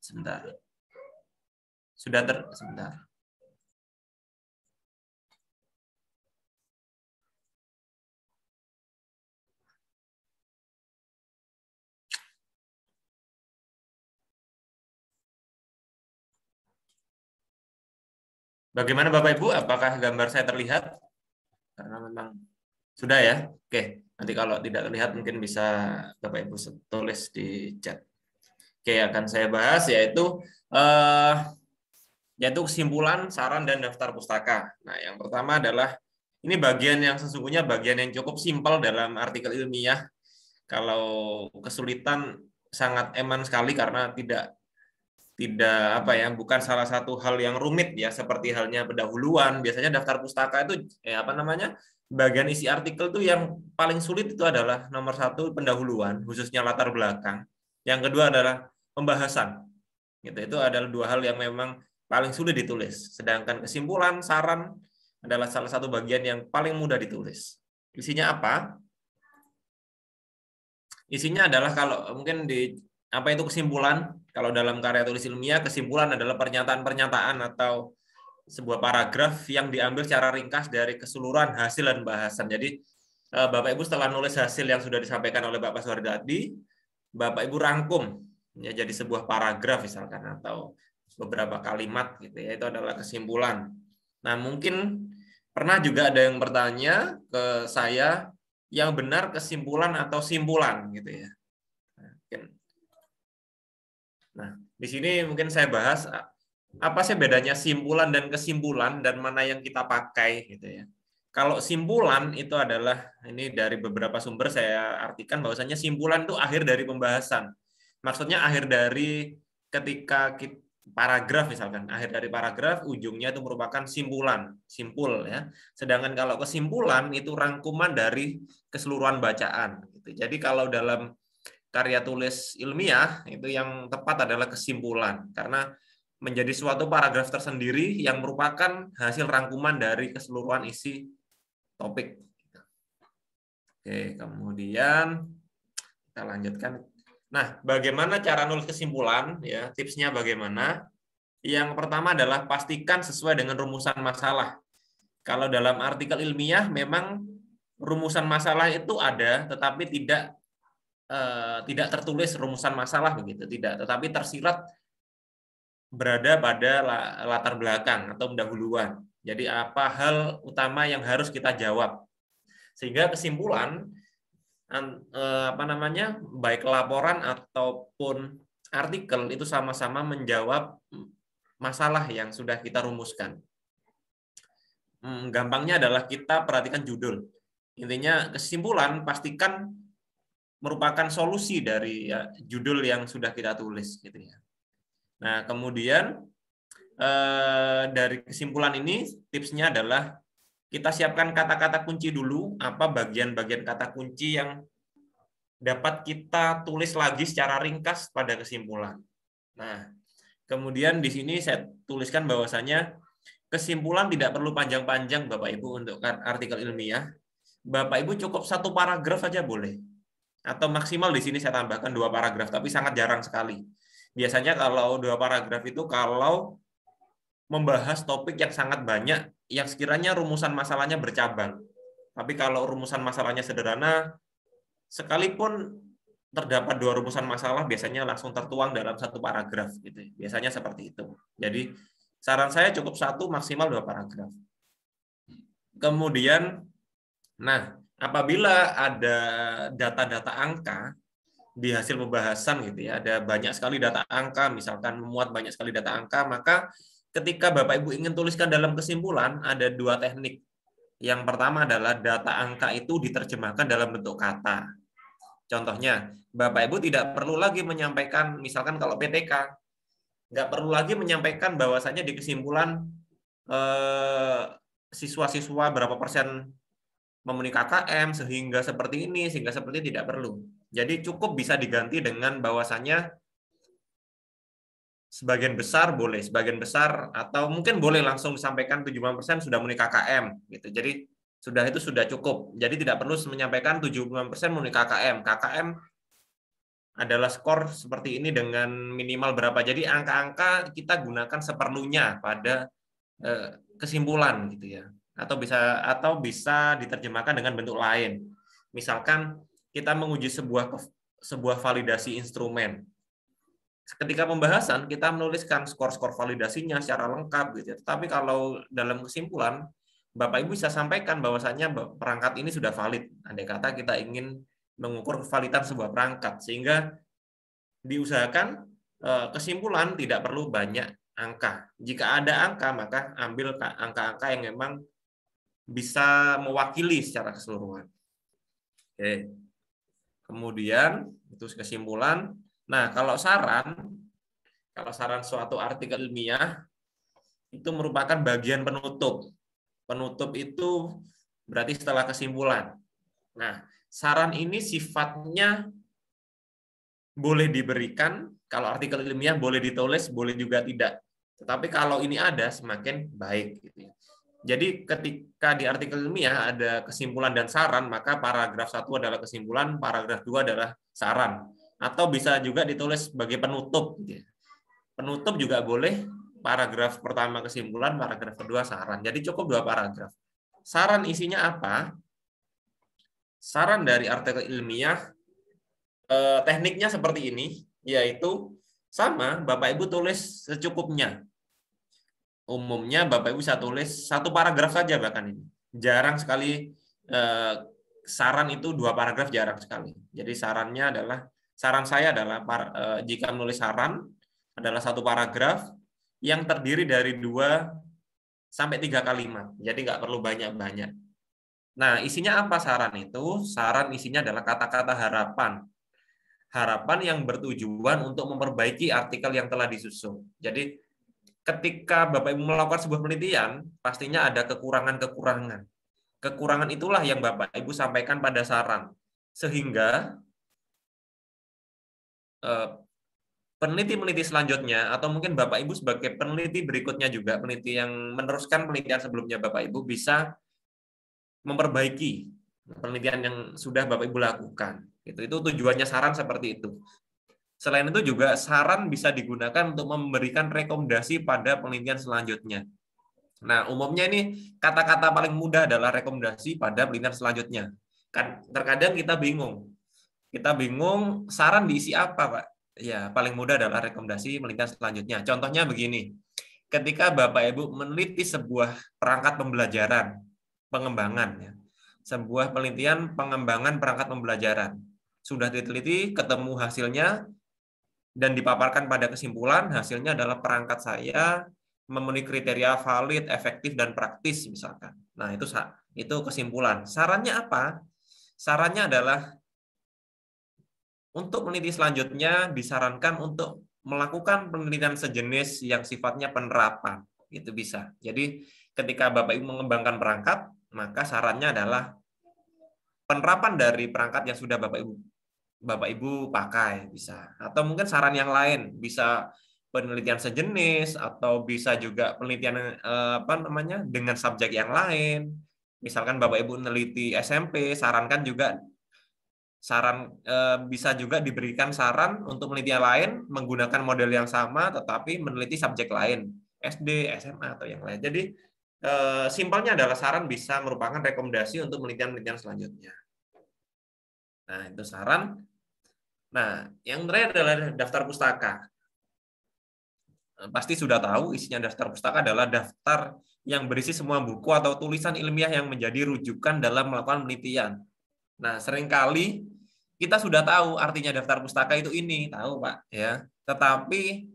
Sebentar. Sebentar. Bagaimana Bapak Ibu? Apakah gambar saya terlihat? Karena memang sudah ya. Oke, nanti kalau tidak terlihat mungkin bisa Bapak Ibu tulis di chat. Oke, akan saya bahas yaitu kesimpulan, saran, dan daftar pustaka. Nah, yang pertama adalah ini bagian yang sesungguhnya bagian yang cukup simpel dalam artikel ilmiah. Kalau kesulitan sangat eman sekali karena tidak bukan salah satu hal yang rumit ya, seperti halnya pendahuluan. Biasanya daftar pustaka itu bagian isi artikel tuh yang paling sulit itu adalah nomor satu pendahuluan, khususnya latar belakang. Yang kedua adalah pembahasan. Gitu. Itu adalah dua hal yang memang paling sulit ditulis. Sedangkan kesimpulan, saran adalah salah satu bagian yang paling mudah ditulis. Isinya apa? Isinya adalah kalau mungkin apa itu kesimpulan? Kalau dalam karya tulis ilmiah, kesimpulan adalah pernyataan-pernyataan atau sebuah paragraf yang diambil secara ringkas dari keseluruhan hasil dan bahasan. Jadi Bapak Ibu setelah nulis hasil yang sudah disampaikan oleh Bapak Suwardi tadi, Bapak Ibu rangkum ya jadi sebuah paragraf misalkan atau beberapa kalimat gitu ya. Itu adalah kesimpulan. Nah, mungkin pernah juga ada yang bertanya ke saya, yang benar kesimpulan atau simpulan gitu ya. Nah, di sini mungkin saya bahas apa sih bedanya simpulan dan kesimpulan dan mana yang kita pakai gitu ya. Kalau simpulan itu adalah, ini dari beberapa sumber saya artikan bahwasanya simpulan itu akhir dari pembahasan. Maksudnya akhir dari ketika paragraf misalkan, akhir dari paragraf ujungnya itu merupakan simpulan, simpul ya. Sedangkan kalau kesimpulan itu rangkuman dari keseluruhan bacaan gitu. Jadi kalau dalam karya tulis ilmiah itu yang tepat adalah kesimpulan, karena menjadi suatu paragraf tersendiri yang merupakan hasil rangkuman dari keseluruhan isi topik. Oke, kemudian kita lanjutkan. Nah, bagaimana cara nulis kesimpulan? Ya, tipsnya bagaimana? Yang pertama adalah pastikan sesuai dengan rumusan masalah. Kalau dalam artikel ilmiah memang rumusan masalah itu ada, tetapi tidak tertulis rumusan masalah begitu, tidak, tetapi tersirat berada pada latar belakang atau pendahuluan. Jadi apa hal utama yang harus kita jawab, sehingga kesimpulan baik laporan ataupun artikel itu sama-sama menjawab masalah yang sudah kita rumuskan. Gampangnya adalah kita perhatikan judul. Intinya kesimpulan pastikan merupakan solusi dari judul yang sudah kita tulis gitu ya. Nah, kemudian dari kesimpulan ini tipsnya adalah kita siapkan kata-kata kunci dulu, apa bagian-bagian kata kunci yang dapat kita tulis lagi secara ringkas pada kesimpulan. Nah, kemudian di sini saya tuliskan bahwasanya kesimpulan tidak perlu panjang-panjang Bapak Ibu untuk artikel ilmiah. Bapak Ibu cukup satu paragraf saja boleh. Atau maksimal di sini saya tambahkan 2 paragraf, tapi sangat jarang sekali. Biasanya kalau 2 paragraf itu kalau membahas topik yang sangat banyak, yang sekiranya rumusan masalahnya bercabang. Tapi kalau rumusan masalahnya sederhana, sekalipun terdapat 2 rumusan masalah, biasanya langsung tertuang dalam 1 paragraf. Gitu. Biasanya seperti itu. Jadi saran saya cukup 1, maksimal 2 paragraf. Kemudian, apabila ada data-data angka di hasil pembahasan gitu ya, ada banyak sekali data angka, misalkan memuat banyak sekali data angka, maka ketika Bapak Ibu ingin tuliskan dalam kesimpulan, ada 2 teknik. Yang pertama adalah data angka itu diterjemahkan dalam bentuk kata. Contohnya, Bapak Ibu tidak perlu lagi menyampaikan, misalkan kalau PTK, nggak perlu lagi menyampaikan bahwasanya di kesimpulan siswa-siswa berapa persen memenuhi KKM sehingga seperti ini, sehingga seperti ini, tidak perlu. Jadi cukup bisa diganti dengan bahwasannya sebagian besar boleh, sebagian besar atau mungkin boleh langsung disampaikan 75% sudah memenuhi KKM gitu. Jadi itu sudah cukup. Jadi tidak perlu menyampaikan 75% memenuhi KKM. KKM adalah skor seperti ini dengan minimal berapa. Jadi angka-angka kita gunakan seperlunya pada kesimpulan gitu ya. Atau bisa diterjemahkan dengan bentuk lain. Misalkan kita menguji sebuah validasi instrumen. Ketika pembahasan kita menuliskan skor-skor validasinya secara lengkap gitu ya. Tapi kalau dalam kesimpulan Bapak Ibu bisa sampaikan bahwasanya perangkat ini sudah valid. Andai kata kita ingin mengukur kevalidan sebuah perangkat, sehingga diusahakan kesimpulan tidak perlu banyak angka. Jika ada angka, maka ambil angka-angka yang memang bisa mewakili secara keseluruhan. Oke. Kemudian itu kesimpulan. Nah, kalau saran Kalau saran suatu artikel ilmiah itu merupakan bagian penutup. Penutup itu berarti setelah kesimpulan. Nah, saran ini sifatnya boleh diberikan, kalau artikel ilmiah boleh ditulis, boleh juga tidak. Tetapi kalau ini ada, semakin baik. Jadi ketika di artikel ilmiah ada kesimpulan dan saran, maka paragraf 1 adalah kesimpulan, paragraf 2 adalah saran. Atau bisa juga ditulis sebagai penutup. Penutup juga boleh, paragraf pertama kesimpulan, paragraf kedua saran. Jadi cukup 2 paragraf. Saran isinya apa? Saran dari artikel ilmiah, tekniknya seperti ini, yaitu sama, Bapak Ibu tulis secukupnya. Umumnya Bapak Ibu bisa tulis 1 paragraf saja bahkan ini. Jarang sekali saran itu 2 paragraf, jarang sekali. Jadi saran saya adalah jika menulis saran adalah 1 paragraf yang terdiri dari 2 sampai 3 kalimat. Jadi nggak perlu banyak-banyak. Nah, isinya apa saran itu? Saran isinya adalah kata-kata harapan. Harapan yang bertujuan untuk memperbaiki artikel yang telah disusun. Jadi ketika Bapak Ibu melakukan sebuah penelitian, pastinya ada kekurangan-kekurangan. Kekurangan itulah yang Bapak Ibu sampaikan pada saran. Sehingga peneliti-peneliti selanjutnya, atau mungkin Bapak Ibu sebagai peneliti berikutnya juga, peneliti yang meneruskan penelitian sebelumnya Bapak Ibu, bisa memperbaiki penelitian yang sudah Bapak Ibu lakukan. Itu tujuannya saran seperti itu. Selain itu juga saran bisa digunakan untuk memberikan rekomendasi pada penelitian selanjutnya. Nah, umumnya ini kata-kata paling mudah adalah rekomendasi pada penelitian selanjutnya. Kan terkadang kita bingung. Kita bingung saran diisi apa, Pak? Ya, paling mudah adalah rekomendasi penelitian selanjutnya. Contohnya begini. Ketika Bapak Ibu meneliti sebuah perangkat pembelajaran, pengembangan ya. Sebuah penelitian pengembangan perangkat pembelajaran. Sudah diteliti, ketemu hasilnya, dan dipaparkan pada kesimpulan, hasilnya adalah perangkat saya memenuhi kriteria valid, efektif, dan praktis misalkan. Nah, itu kesimpulan. Sarannya apa? Sarannya adalah untuk peneliti selanjutnya disarankan untuk melakukan penelitian sejenis yang sifatnya penerapan. Itu bisa. Jadi ketika Bapak Ibu mengembangkan perangkat, maka sarannya adalah penerapan dari perangkat yang sudah Bapak Ibu pakai, bisa. Atau mungkin saran yang lain, bisa penelitian sejenis, atau bisa juga penelitian dengan subjek yang lain. Misalkan Bapak Ibu meneliti SMP, sarankan juga bisa juga diberikan saran untuk penelitian lain menggunakan model yang sama tetapi meneliti subjek lain, SD, SMA atau yang lain. Jadi simpelnya adalah saran bisa merupakan rekomendasi untuk penelitian-penelitian selanjutnya. Nah, itu saran. Nah, yang terakhir adalah daftar pustaka. Pasti sudah tahu isinya daftar pustaka adalah daftar yang berisi semua buku atau tulisan ilmiah yang menjadi rujukan dalam melakukan penelitian. Nah, seringkali kita sudah tahu artinya daftar pustaka itu ini, tahu Pak, ya. Tetapi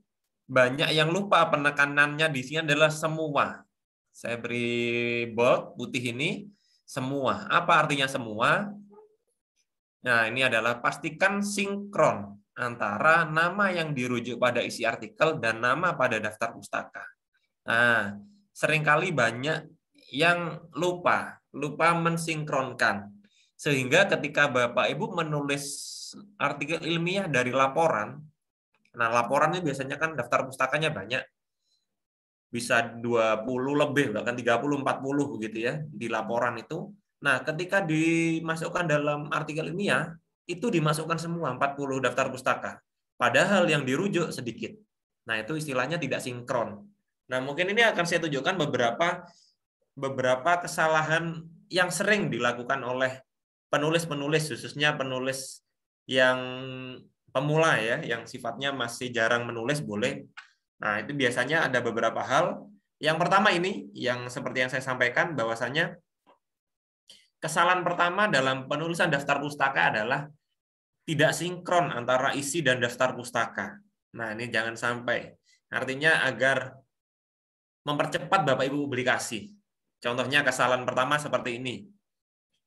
banyak yang lupa, penekanannya di sini adalah semua. Saya beri bold putih ini, semua. Apa artinya semua? Nah, ini adalah pastikan sinkron antara nama yang dirujuk pada isi artikel dan nama pada daftar pustaka. Nah, seringkali banyak yang lupa mensinkronkan. Sehingga ketika Bapak Ibu menulis artikel ilmiah dari laporan, nah laporannya biasanya kan daftar pustakanya banyak, bisa 20 lebih, bahkan 30, 40 begitu ya, di laporan itu. Nah, ketika dimasukkan dalam artikel ilmiah, itu dimasukkan semua 40 daftar pustaka. Padahal yang dirujuk sedikit. Nah, itu istilahnya tidak sinkron. Nah, mungkin ini akan saya tunjukkan beberapa kesalahan yang sering dilakukan oleh penulis-penulis, khususnya penulis yang pemula ya, yang sifatnya masih jarang menulis boleh. Nah, itu biasanya ada beberapa hal. Yang pertama ini, yang seperti yang saya sampaikan, bahwasanya kesalahan pertama dalam penulisan daftar pustaka adalah tidak sinkron antara isi dan daftar pustaka. Nah, ini jangan sampai. Artinya agar mempercepat Bapak Ibu publikasi. Contohnya kesalahan pertama seperti ini.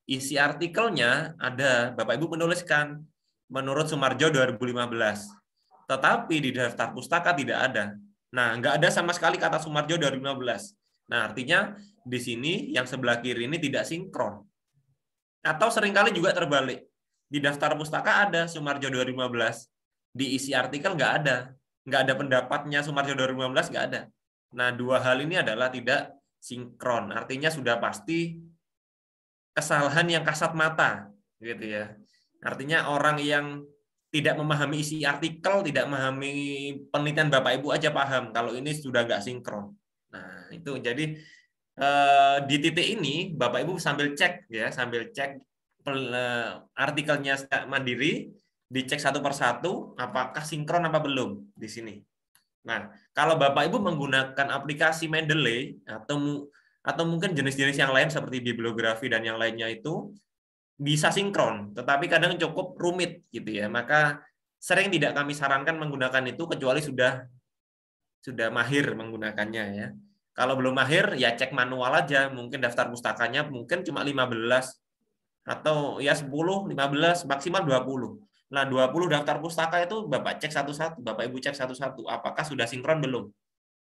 Isi artikelnya ada, Bapak Ibu menuliskan menurut Sumarjo 2015. Tetapi di daftar pustaka tidak ada. Nah, nggak ada sama sekali kata Sumarjo 2015. Nah, artinya di sini yang sebelah kiri ini tidak sinkron. Atau seringkali juga terbalik. Di daftar pustaka ada Sumarjo 2015. Di isi artikel nggak ada. Nggak ada pendapatnya Sumarjo 2015, nggak ada. Nah, dua hal ini adalah tidak sinkron. Artinya sudah pasti kesalahan yang kasat mata, gitu ya. Artinya orang yang tidak memahami isi artikel, tidak memahami penelitian Bapak Ibu aja paham kalau ini sudah nggak sinkron. Nah, itu jadi di titik ini Bapak Ibu sambil cek ya, sambil cek artikelnya mandiri, dicek satu persatu apakah sinkron apa belum di sini. Nah, kalau Bapak Ibu menggunakan aplikasi Mendeley atau mungkin jenis-jenis yang lain seperti bibliografi dan yang lainnya itu bisa sinkron, tetapi kadang cukup rumit gitu ya. Maka sering tidak kami sarankan menggunakan itu kecuali sudah mahir menggunakannya ya. Kalau belum mahir ya cek manual aja, mungkin daftar pustakanya mungkin cuma 15 atau ya 10, 15, maksimal 20. Nah, 20 daftar pustaka itu Bapak cek satu-satu, Bapak Ibu cek satu-satu apakah sudah sinkron belum.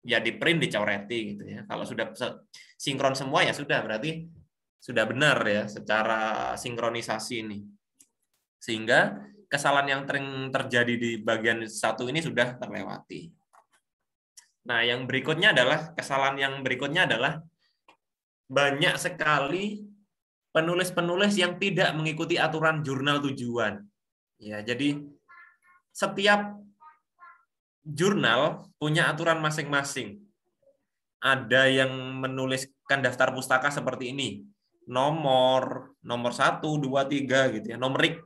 Ya di print dicoreti gitu ya. Kalau sudah sinkron semua ya sudah, berarti sudah benar ya secara sinkronisasi ini. Sehingga kesalahan yang terjadi di bagian satu ini sudah terlewati. Nah, yang berikutnya adalah kesalahan yang berikutnya adalah banyak sekali penulis-penulis yang tidak mengikuti aturan jurnal tujuan. Ya, jadi setiap jurnal punya aturan masing-masing. Ada yang menuliskan daftar pustaka seperti ini. Nomor 1, 2, 3 gitu ya, numerik.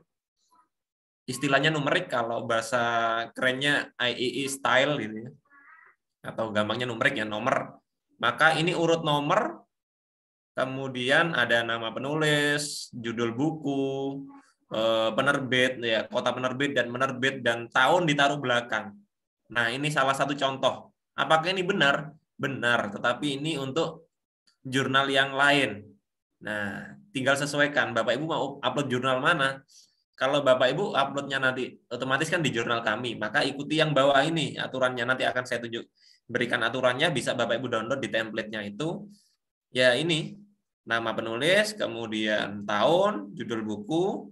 Istilahnya numerik kalau bahasa kerennya IEE style gitu ya. Atau gampangnya numerik ya, nomor. Maka ini urut nomor, kemudian ada nama penulis, judul buku, penerbit ya, kota penerbit dan menerbit dan tahun ditaruh belakang. Nah, ini salah satu contoh. Apakah ini benar? Benar, tetapi ini untuk jurnal yang lain. Nah, tinggal sesuaikan. Bapak Ibu mau upload jurnal mana? Kalau Bapak Ibu uploadnya nanti otomatis kan di jurnal kami, maka ikuti yang bawah ini aturannya. Nanti akan saya berikan aturannya, bisa Bapak Ibu download di template-nya itu. Ya ini, nama penulis, kemudian tahun, judul buku,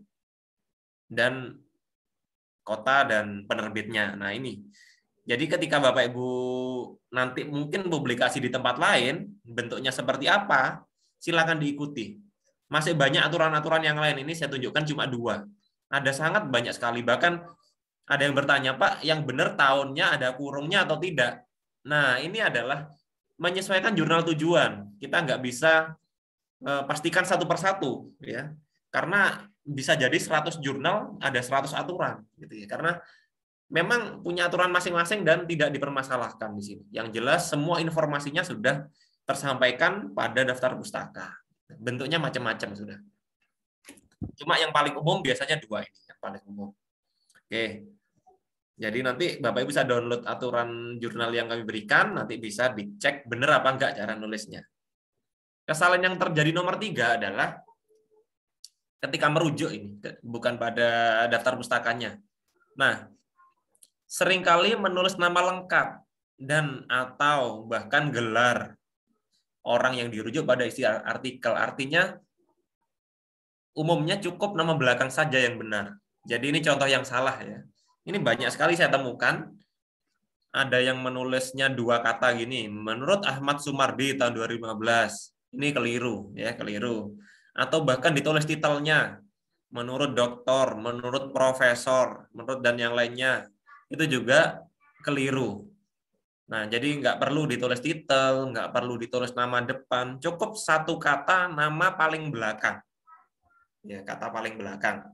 dan kota dan penerbitnya. Nah ini. Jadi ketika Bapak Ibu nanti mungkin publikasi di tempat lain, bentuknya seperti apa, silakan diikuti. Masih banyak aturan-aturan yang lain, ini saya tunjukkan cuma 2. Ada sangat banyak sekali, bahkan ada yang bertanya, Pak, yang benar tahunnya ada kurungnya atau tidak? Nah, ini adalah menyesuaikan jurnal tujuan. Kita nggak bisa pastikan satu persatu, ya, karena bisa jadi 100 jurnal ada 100 aturan, gitu ya. Karena memang punya aturan masing-masing dan tidak dipermasalahkan di sini. Yang jelas semua informasinya sudah tersampaikan pada daftar pustaka. Bentuknya macam-macam sudah. Cuma yang paling umum biasanya 2 ini, yang paling umum. Oke. Jadi nanti Bapak Ibu bisa download aturan jurnal yang kami berikan, nanti bisa dicek benar apa enggak cara nulisnya. Kesalahan yang terjadi nomor 3 adalah ketika merujuk ini, bukan pada daftar pustakanya. Nah, seringkali menulis nama lengkap dan atau bahkan gelar orang yang dirujuk pada isi artikel. Artinya umumnya cukup nama belakang saja yang benar. Jadi ini contoh yang salah ya. Ini banyak sekali saya temukan. Ada yang menulisnya 2 kata gini, menurut Ahmad Sumardi tahun 2015. Ini keliru ya, keliru. Atau bahkan ditulis titelnya menurut doktor, menurut profesor, menurut dan yang lainnya. Itu juga keliru. Nah, jadi nggak perlu ditulis titel, nggak perlu ditulis nama depan, cukup 1 kata nama paling belakang. Ya, kata paling belakang.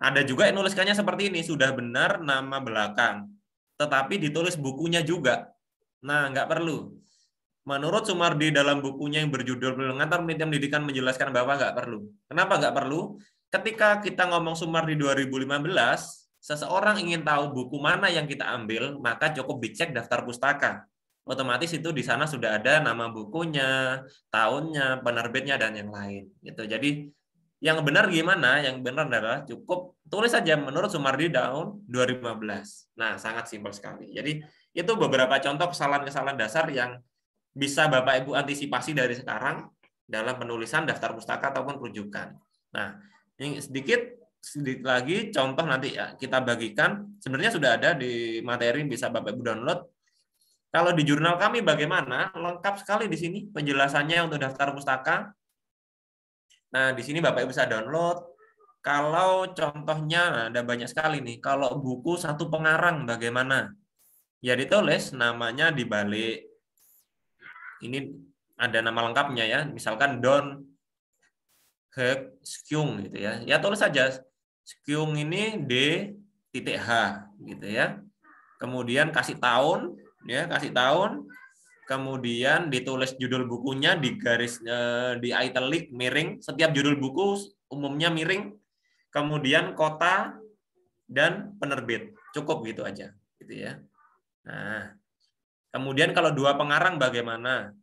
Ada juga yang nuliskannya seperti ini, sudah benar nama belakang, tetapi ditulis bukunya juga. Nah, nggak perlu. Menurut Sumardi dalam bukunya yang berjudul Pengantar Penelitian Pendidikan menjelaskan bahwa nggak perlu. Kenapa nggak perlu? Ketika kita ngomong Sumardi 2015, seseorang ingin tahu buku mana yang kita ambil, maka cukup dicek daftar pustaka. Otomatis itu di sana sudah ada nama bukunya, tahunnya, penerbitnya, dan yang lain. Gitu. Jadi Yang benar gimana? Yang benar adalah cukup tulis saja menurut Sumardi tahun 2015. Nah, sangat simpel sekali. Jadi itu beberapa contoh kesalahan-kesalahan dasar yang bisa Bapak Ibu antisipasi dari sekarang dalam penulisan daftar pustaka ataupun rujukan. Nah, ini sedikit lagi contoh nanti ya, kita bagikan. Sebenarnya sudah ada di materi, bisa Bapak Ibu download. Kalau di jurnal kami bagaimana? Lengkap sekali di sini penjelasannya untuk daftar pustaka. Nah, di sini Bapak Ibu bisa download. Kalau contohnya ada banyak sekali nih. Kalau buku satu pengarang bagaimana? Ya ditulis namanya di balik. Ini ada nama lengkapnya ya. Misalkan Don He Skyung gitu ya. Ya tulis saja Skyung ini D.H gitu ya. Kemudian kasih tahun ya, kasih tahun. Kemudian ditulis judul bukunya di garis di italic miring. Setiap judul buku umumnya miring. Kemudian kota dan penerbit. Cukup gitu aja, gitu ya. Nah, kemudian kalau dua pengarang bagaimana?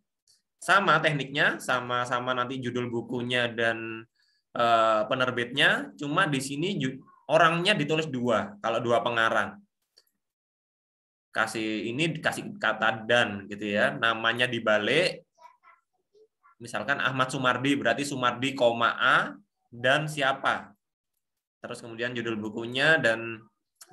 Sama tekniknya, sama-sama nanti judul bukunya dan penerbitnya. Cuma di sini orangnya ditulis dua. Kalau dua pengarang. Kasih kata dan gitu ya, namanya dibalik, misalkan Ahmad Sumardi, berarti Sumardi, A dan siapa, terus kemudian judul bukunya dan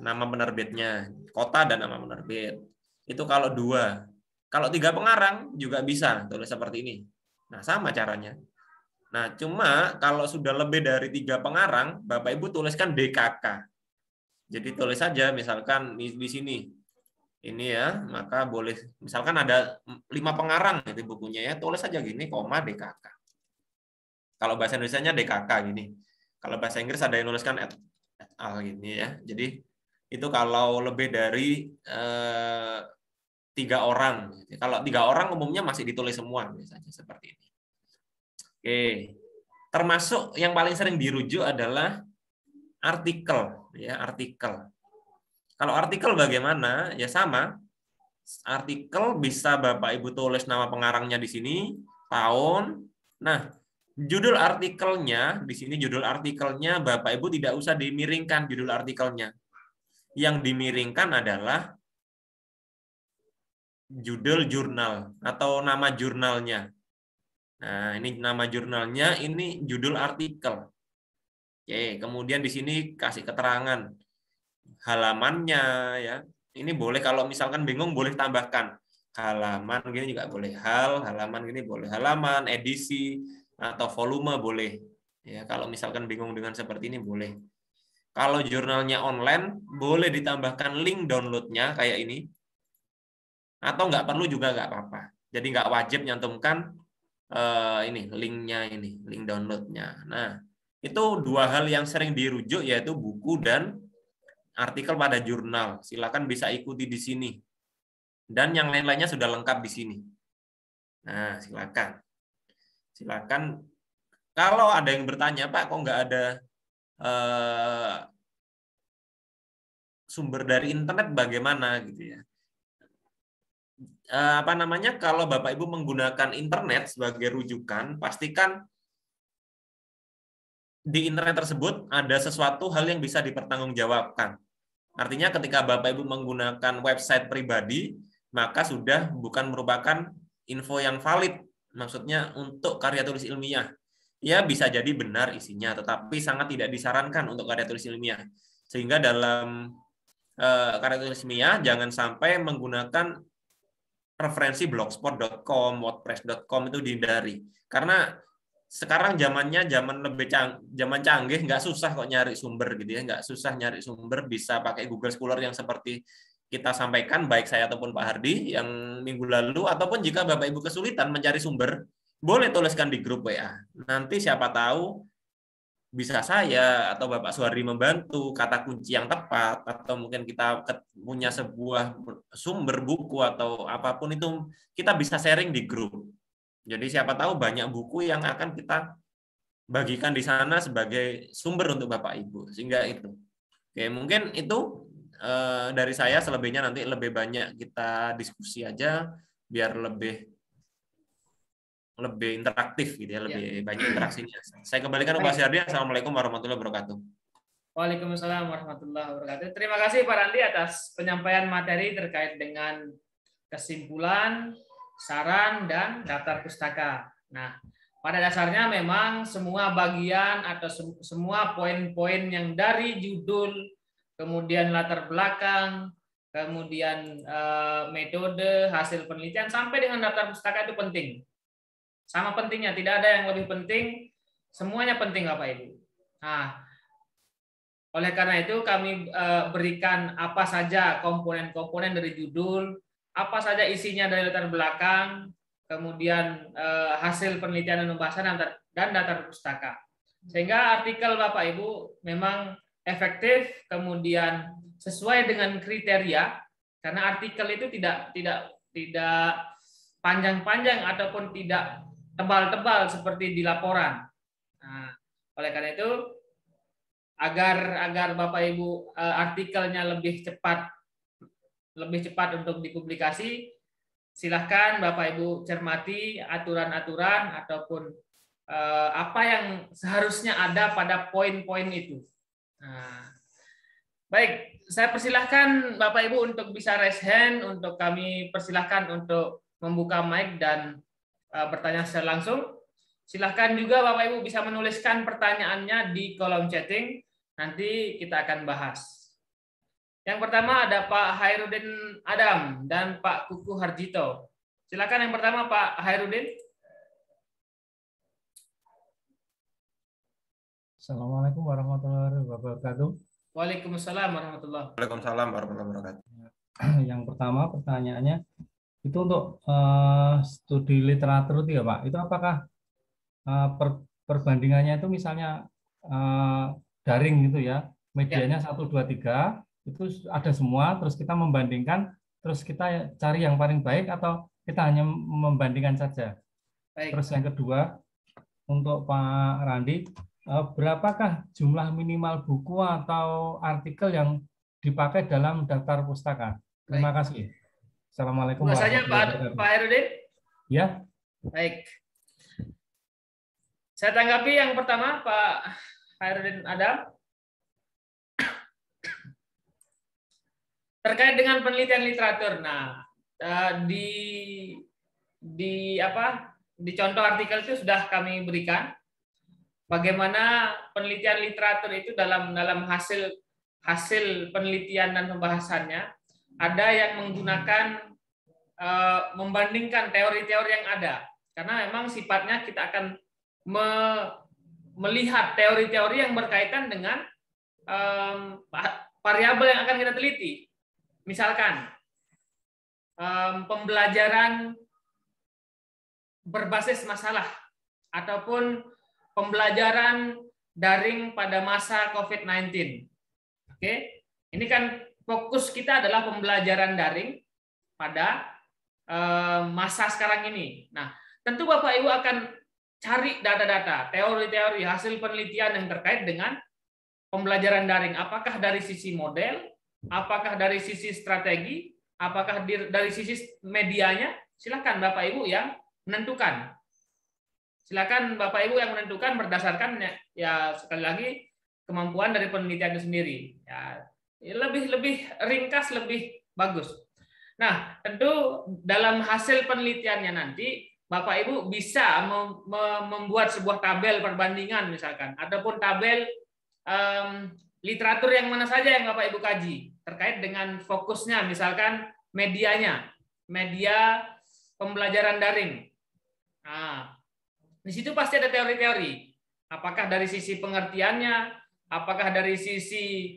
nama penerbitnya, kota dan nama penerbit. Itu kalau dua. Kalau tiga pengarang juga bisa tulis seperti ini. Nah, sama caranya. Nah, cuma kalau sudah lebih dari tiga pengarang, Bapak Ibu tuliskan DKK. Jadi tulis saja misalkan di sini ini ya, maka boleh misalkan ada 5 pengarang itu bukunya ya, tulis saja gini koma DKK. Kalau bahasa Indonesianya DKK gini. Kalau bahasa Inggris ada yang nuliskan et al gini ya. Jadi itu kalau lebih dari 3 orang. Kalau 3 orang umumnya masih ditulis semua biasanya seperti ini. Oke. Termasuk yang paling sering dirujuk adalah artikel ya, artikel. Kalau artikel bagaimana? Ya sama. Artikel bisa Bapak Ibu tulis nama pengarangnya di sini, tahun. Nah, judul artikelnya di sini, judul artikelnya Bapak Ibu tidak usah dimiringkan judul artikelnya. Yang dimiringkan adalah judul jurnal atau nama jurnalnya. Nah, ini nama jurnalnya, ini judul artikel. Oke, kemudian di sini kasih keterangan halamannya ya. Ini boleh kalau misalkan bingung boleh tambahkan halaman gini juga boleh, halaman gini boleh, halaman, edisi atau volume boleh. Ya, kalau misalkan bingung dengan seperti ini boleh. Kalau jurnalnya online boleh ditambahkan link downloadnya kayak ini. Atau nggak perlu juga nggak apa-apa. Jadi nggak wajib nyantumkan ini linknya, ini link downloadnya. Nah, itu dua hal yang sering dirujuk yaitu buku dan artikel pada jurnal. Silakan bisa ikuti di sini. Dan yang lain-lainnya sudah lengkap di sini. Nah, silakan. Silakan. Kalau ada yang bertanya, Pak, kok nggak ada sumber dari internet bagaimana gitu ya? Apa namanya? Kalau Bapak Ibu menggunakan internet sebagai rujukan, pastikan di internet tersebut ada sesuatu hal yang bisa dipertanggungjawabkan. Artinya ketika Bapak Ibu menggunakan website pribadi, maka sudah bukan merupakan info yang valid. Maksudnya untuk karya tulis ilmiah. Ya bisa jadi benar isinya, tetapi sangat tidak disarankan untuk karya tulis ilmiah. Sehingga dalam karya tulis ilmiah jangan sampai menggunakan referensi blogspot.com, wordpress.com itu dihindari. Karena sekarang zamannya zaman canggih, nggak susah kok nyari sumber gitu ya, nggak susah nyari sumber, bisa pakai Google Scholar yang seperti kita sampaikan baik saya ataupun Pak Hardi yang minggu lalu, ataupun jika Bapak Ibu kesulitan mencari sumber, boleh tuliskan di grup WA. Nanti siapa tahu bisa saya atau Bapak Suhardi membantu kata kunci yang tepat, atau mungkin kita punya sebuah sumber buku atau apapun itu kita bisa sharing di grup. Jadi siapa tahu banyak buku yang akan kita bagikan di sana sebagai sumber untuk Bapak Ibu. Sehingga itu. Oke, mungkin itu dari saya, selebihnya nanti lebih banyak kita diskusi aja biar lebih lebih interaktif gitu ya, lebih banyak interaksinya. Saya kembalikan ke Pak Baik. Syardi. Assalamualaikum warahmatullahi wabarakatuh. Waalaikumsalam warahmatullahi wabarakatuh. Terima kasih Pak Randi atas penyampaian materi terkait dengan kesimpulan, saran, dan daftar pustaka. Nah, pada dasarnya memang semua bagian atau semua poin-poin yang dari judul, kemudian latar belakang, kemudian metode, hasil penelitian, sampai dengan daftar pustaka itu penting. Sama pentingnya, tidak ada yang lebih penting, semuanya penting Bapak Ibu. Nah, oleh karena itu kami berikan apa saja komponen-komponen dari judul, apa saja isinya dari latar belakang, kemudian hasil penelitian dan pembahasan dan daftar pustaka. Sehingga artikel Bapak Ibu memang efektif, kemudian sesuai dengan kriteria, karena artikel itu tidak panjang-panjang ataupun tidak tebal-tebal seperti di laporan. Nah, oleh karena itu agar Bapak Ibu artikelnya lebih cepat untuk dipublikasi, silahkan Bapak Ibu cermati aturan-aturan ataupun apa yang seharusnya ada pada poin-poin itu. Nah, baik, saya persilahkan Bapak Ibu untuk bisa raise hand, untuk kami persilahkan untuk membuka mic dan bertanya secara langsung. Silahkan juga Bapak Ibu bisa menuliskan pertanyaannya di kolom chatting. Nanti kita akan bahas. Yang pertama ada Pak Hairudin Adam dan Pak Kuku Harjito. Silakan yang pertama Pak Hairudin. Assalamualaikum warahmatullahi wabarakatuh. Waalaikumsalam warahmatullahi wabarakatuh. Waalaikumsalam warahmatullahi wabarakatuh. Yang pertama pertanyaannya itu untuk studi literatur itu ya Pak. Itu apakah perbandingannya itu misalnya daring gitu ya, medianya 1, 2, 3 itu ada semua, terus kita membandingkan, terus kita cari yang paling baik atau kita hanya membandingkan saja. Baik. Terus yang kedua untuk Pak Randi, berapakah jumlah minimal buku atau artikel yang dipakai dalam daftar pustaka? Terima kasih. Assalamualaikum warahmatullahi wabarakatuh. Pak Hairudin. Ya. Baik. Saya tanggapi yang pertama Pak Hairudin Adam. Terkait dengan penelitian literatur. Nah, di contoh artikel itu sudah kami berikan bagaimana penelitian literatur itu dalam hasil penelitian dan pembahasannya ada yang menggunakan membandingkan teori-teori yang ada, karena memang sifatnya kita akan melihat teori-teori yang berkaitan dengan variabel yang akan kita teliti. Misalkan pembelajaran berbasis masalah ataupun pembelajaran daring pada masa COVID-19. Oke, ini kan fokus kita adalah pembelajaran daring pada masa sekarang ini. Nah, tentu Bapak Ibu akan cari data-data, teori-teori, hasil penelitian yang terkait dengan pembelajaran daring. Apakah dari sisi model, apakah dari sisi strategi, apakah dari sisi medianya? Silakan Bapak Ibu yang menentukan. Silakan Bapak Ibu yang menentukan berdasarkan ya sekali lagi kemampuan dari penelitian itu sendiri. Ya, lebih ringkas, lebih bagus. Nah, tentu dalam hasil penelitiannya nanti Bapak Ibu bisa membuat sebuah tabel perbandingan misalkan, ataupun tabel literatur yang mana saja yang Bapak Ibu kaji terkait dengan fokusnya, misalkan medianya, media pembelajaran daring. Nah, di situ pasti ada teori-teori. Apakah dari sisi pengertiannya, apakah dari sisi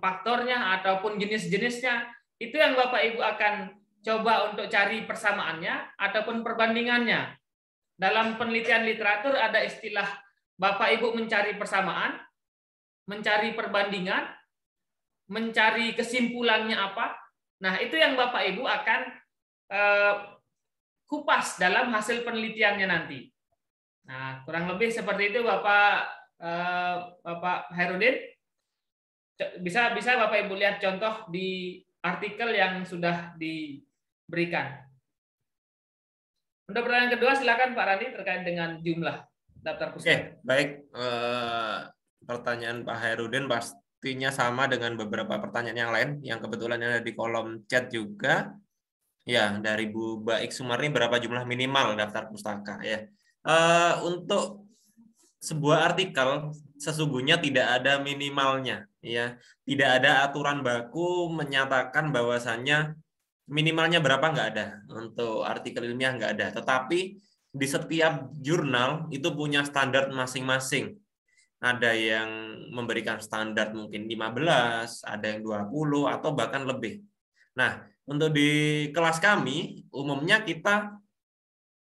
faktornya ataupun jenis-jenisnya, itu yang Bapak Ibu akan coba untuk cari persamaannya ataupun perbandingannya. Dalam penelitian literatur ada istilah Bapak Ibu mencari persamaan, mencari perbandingan, mencari kesimpulannya apa. Nah, itu yang Bapak Ibu akan kupas dalam hasil penelitiannya nanti. Nah, kurang lebih seperti itu Bapak Hairudin. Bisa Bapak Ibu lihat contoh di artikel yang sudah diberikan. Untuk pertanyaan kedua, silakan Pak Randi terkait dengan jumlah daftar Oke, pustaka. baik. Pertanyaan Pak Hairudin pastinya sama dengan beberapa pertanyaan yang lain yang kebetulan ada di kolom chat juga. Ya, dari Bu Baik Sumarni, berapa jumlah minimal daftar pustaka ya? Untuk sebuah artikel sesungguhnya tidak ada minimalnya, ya. Tidak ada aturan baku menyatakan bahwasannya minimalnya berapa, nggak ada. Untuk artikel ilmiah nggak ada. Tetapi di setiap jurnal itu punya standar masing-masing. Ada yang memberikan standar mungkin 15, ada yang 20, atau bahkan lebih. Nah, untuk di kelas kami, umumnya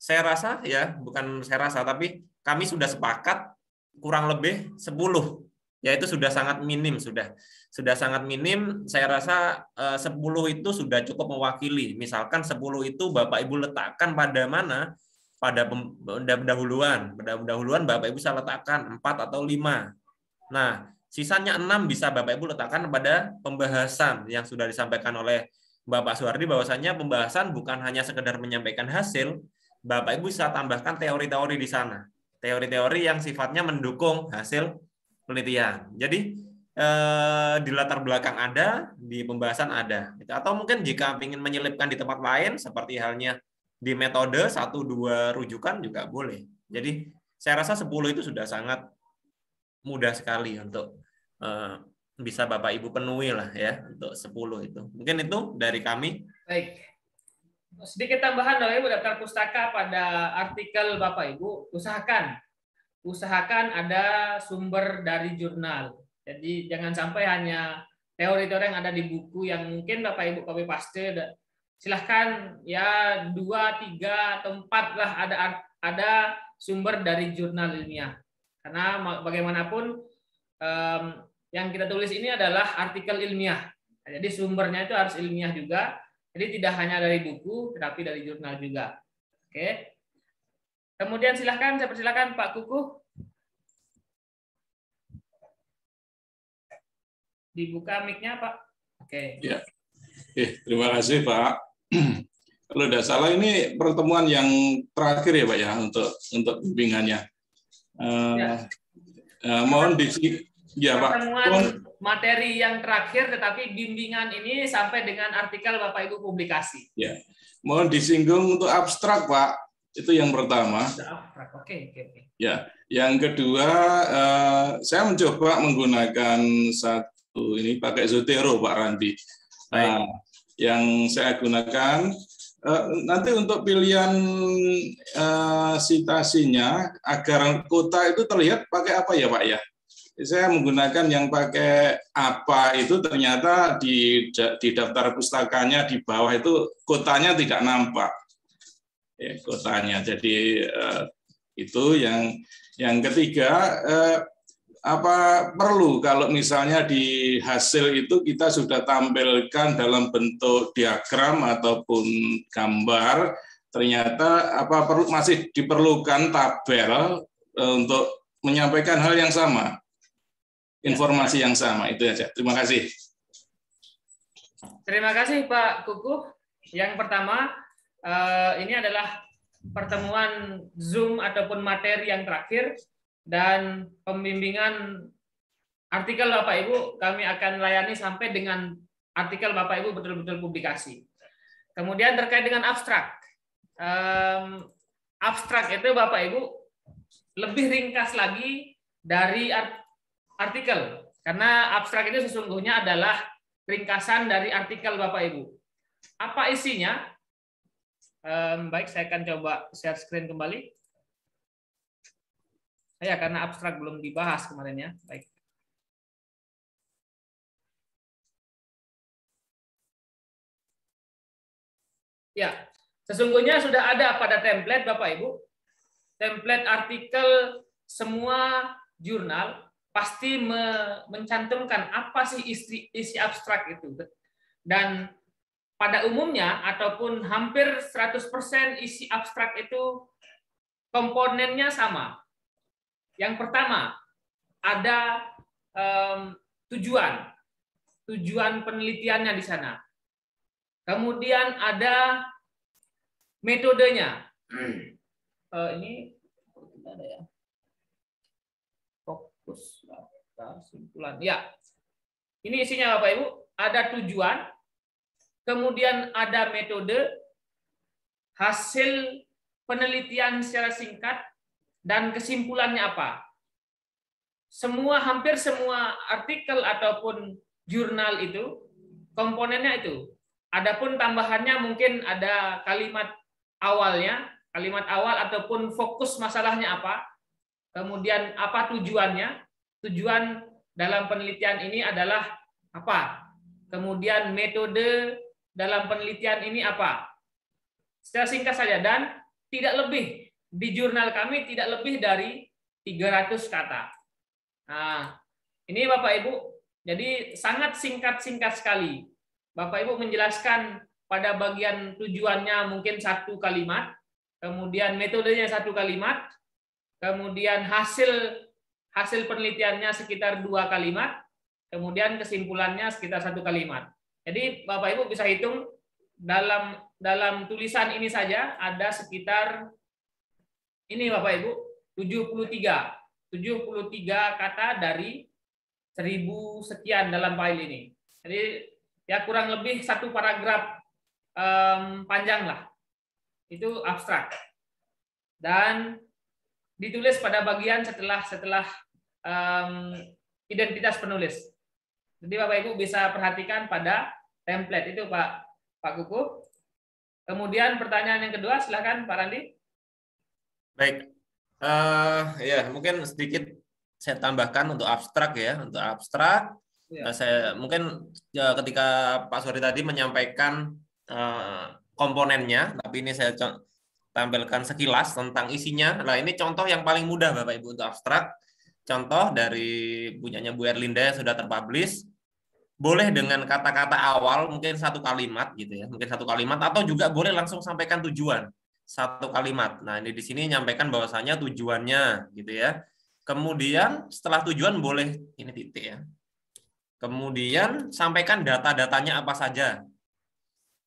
saya rasa ya, bukan saya rasa, tapi kami sudah sepakat kurang lebih 10. Ya, itu sudah sangat minim, sudah sangat minim. Saya rasa 10 itu sudah cukup mewakili. Misalkan 10 itu Bapak Ibu letakkan pada mana? Pada pendahuluan Bapak Ibu bisa letakkan 4 atau 5. Nah, sisanya 6 bisa Bapak Ibu letakkan pada pembahasan yang sudah disampaikan oleh Bapak Suhardi, bahwasanya pembahasan bukan hanya sekedar menyampaikan hasil, Bapak Ibu bisa tambahkan teori-teori di sana. Teori-teori yang sifatnya mendukung hasil penelitian. Jadi di latar belakang ada, di pembahasan ada. Atau mungkin jika ingin menyelipkan di tempat lain, seperti halnya di metode 1-2 rujukan juga boleh. Jadi saya rasa 10 itu sudah sangat mudah sekali untuk bisa Bapak Ibu penuhi lah ya, untuk 10 itu. Mungkin itu dari kami. Baik. Sedikit tambahan Bapak Ibu, daftar pustaka pada artikel Bapak Ibu, usahakan ada sumber dari jurnal. Jadi jangan sampai hanya teori-teori yang ada di buku yang mungkin Bapak Ibu copy paste. Silahkan ya 2, 3, atau 4 lah ada sumber dari jurnal ilmiah. Karena bagaimanapun yang kita tulis ini adalah artikel ilmiah. Jadi sumbernya itu harus ilmiah juga. Jadi tidak hanya dari buku, tetapi dari jurnal juga. Oke. Kemudian silahkan, saya persilakan Pak Kukuh. Dibuka mic-nya, Pak. Oke. Ya. Terima kasih, Pak. Kalau tidak salah ini pertemuan yang terakhir ya, Pak ya, untuk bimbingannya. Mohon ya, Pak. Pertemuan materi yang terakhir, tetapi bimbingan ini sampai dengan artikel Bapak Ibu publikasi. Ya. Mohon disinggung untuk abstrak, Pak. Itu yang pertama. Oke. Ya, yang kedua saya mencoba menggunakan satu ini pakai Zotero, Pak Randi. Nah, yang saya gunakan nanti untuk pilihan citasinya agar kota itu terlihat pakai apa ya, Pak ya? Saya menggunakan yang pakai apa itu ternyata di daftar pustakanya di bawah itu kotanya tidak nampak. Ya, kotanya. Jadi itu yang ketiga, apa perlu kalau misalnya di hasil itu kita sudah tampilkan dalam bentuk diagram ataupun gambar, ternyata apa perlu masih diperlukan tabel untuk menyampaikan hal yang sama, informasi yang sama. Itu aja. Terima kasih. Terima kasih Pak Kukuh. Yang pertama, ini adalah pertemuan Zoom ataupun materi yang terakhir, dan pembimbingan artikel Bapak Ibu kami akan layani sampai dengan artikel Bapak Ibu betul-betul publikasi. Kemudian terkait dengan abstrak. Abstrak itu Bapak Ibu lebih ringkas lagi dari artikel, karena abstrak itu sesungguhnya adalah ringkasan dari artikel Bapak Ibu. Apa isinya? Baik, saya akan coba share screen kembali. Ya, karena abstrak belum dibahas kemarin ya. Baik. Ya, sesungguhnya sudah ada pada template Bapak Ibu. Template artikel semua jurnal pasti mencantumkan apa sih isi abstrak itu. Dan pada umumnya ataupun hampir 100% isi abstrak itu komponennya sama. Yang pertama, ada tujuan penelitiannya di sana. Kemudian ada metodenya. Ini ada ya. Fokus daftar simpulan. Ya. Ini isinya Bapak Ibu, ada tujuan, kemudian ada metode, hasil penelitian secara singkat, dan kesimpulannya apa. Hampir semua artikel ataupun jurnal itu komponennya itu. Adapun tambahannya mungkin ada kalimat awalnya, kalimat awal ataupun fokus masalahnya apa, kemudian apa tujuannya, tujuan dalam penelitian ini adalah apa, kemudian metode dalam penelitian ini apa. Secara singkat saja, dan tidak lebih, di jurnal kami tidak lebih dari 300 kata. Nah, ini Bapak Ibu, jadi sangat singkat-singkat sekali. Bapak Ibu menjelaskan pada bagian tujuannya mungkin 1 kalimat, kemudian metodenya 1 kalimat, kemudian hasil penelitiannya sekitar 2 kalimat, kemudian kesimpulannya sekitar 1 kalimat. Jadi Bapak Ibu bisa hitung dalam tulisan ini saja ada sekitar ini Bapak Ibu 73 kata dari 1000 sekian dalam file ini. Jadi ya kurang lebih 1 paragraf panjang lah. Itu abstrak. Dan ditulis pada bagian setelah identitas penulis. Jadi Bapak Ibu bisa perhatikan pada template itu Pak Kuku. Kemudian pertanyaan yang kedua, silakan Pak Randi. Baik, ya mungkin sedikit saya tambahkan untuk abstrak ya. Untuk abstrak, saya mungkin ya, ketika Pak Suwardi tadi menyampaikan komponennya, tapi ini saya tampilkan sekilas tentang isinya. Nah ini contoh yang paling mudah Bapak Ibu untuk abstrak. Contoh dari punyanya Bu Erlinda yang sudah terpublish. Boleh dengan kata-kata awal mungkin 1 kalimat gitu ya, mungkin 1 kalimat, atau juga boleh langsung sampaikan tujuan 1 kalimat. Nah ini di sini nyampaikan bahwasanya tujuannya gitu ya. Kemudian setelah tujuan boleh ini titik ya. Kemudian sampaikan data-datanya apa saja.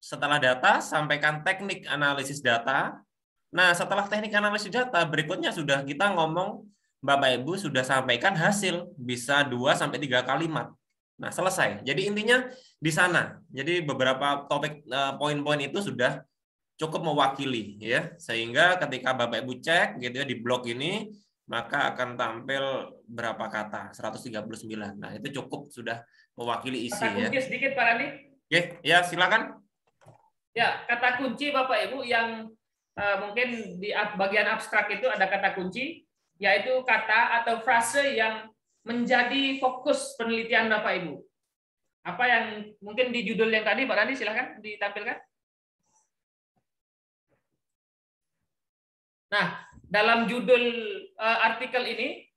Setelah data sampaikan teknik analisis data. Nah setelah teknik analisis data berikutnya sudah kita ngomong Bapak Ibu sudah sampaikan hasil bisa 2-3 kalimat. Nah, selesai. Jadi intinya di sana. Jadi beberapa topik poin-poin itu sudah cukup mewakili ya. Sehingga ketika Bapak Ibu cek gitu ya di blog ini, maka akan tampil berapa kata? 139. Nah, itu cukup sudah mewakili isi kata kunci ya. Sedikit Pak Randi. Oke, ya silakan. Ya, kata kunci Bapak Ibu yang mungkin di bagian abstrak itu ada kata kunci, yaitu kata atau frase yang menjadi fokus penelitian Bapak Ibu. Apa yang mungkin di judul yang tadi, Pak Randi, silahkan ditampilkan. Nah, dalam judul artikel ini,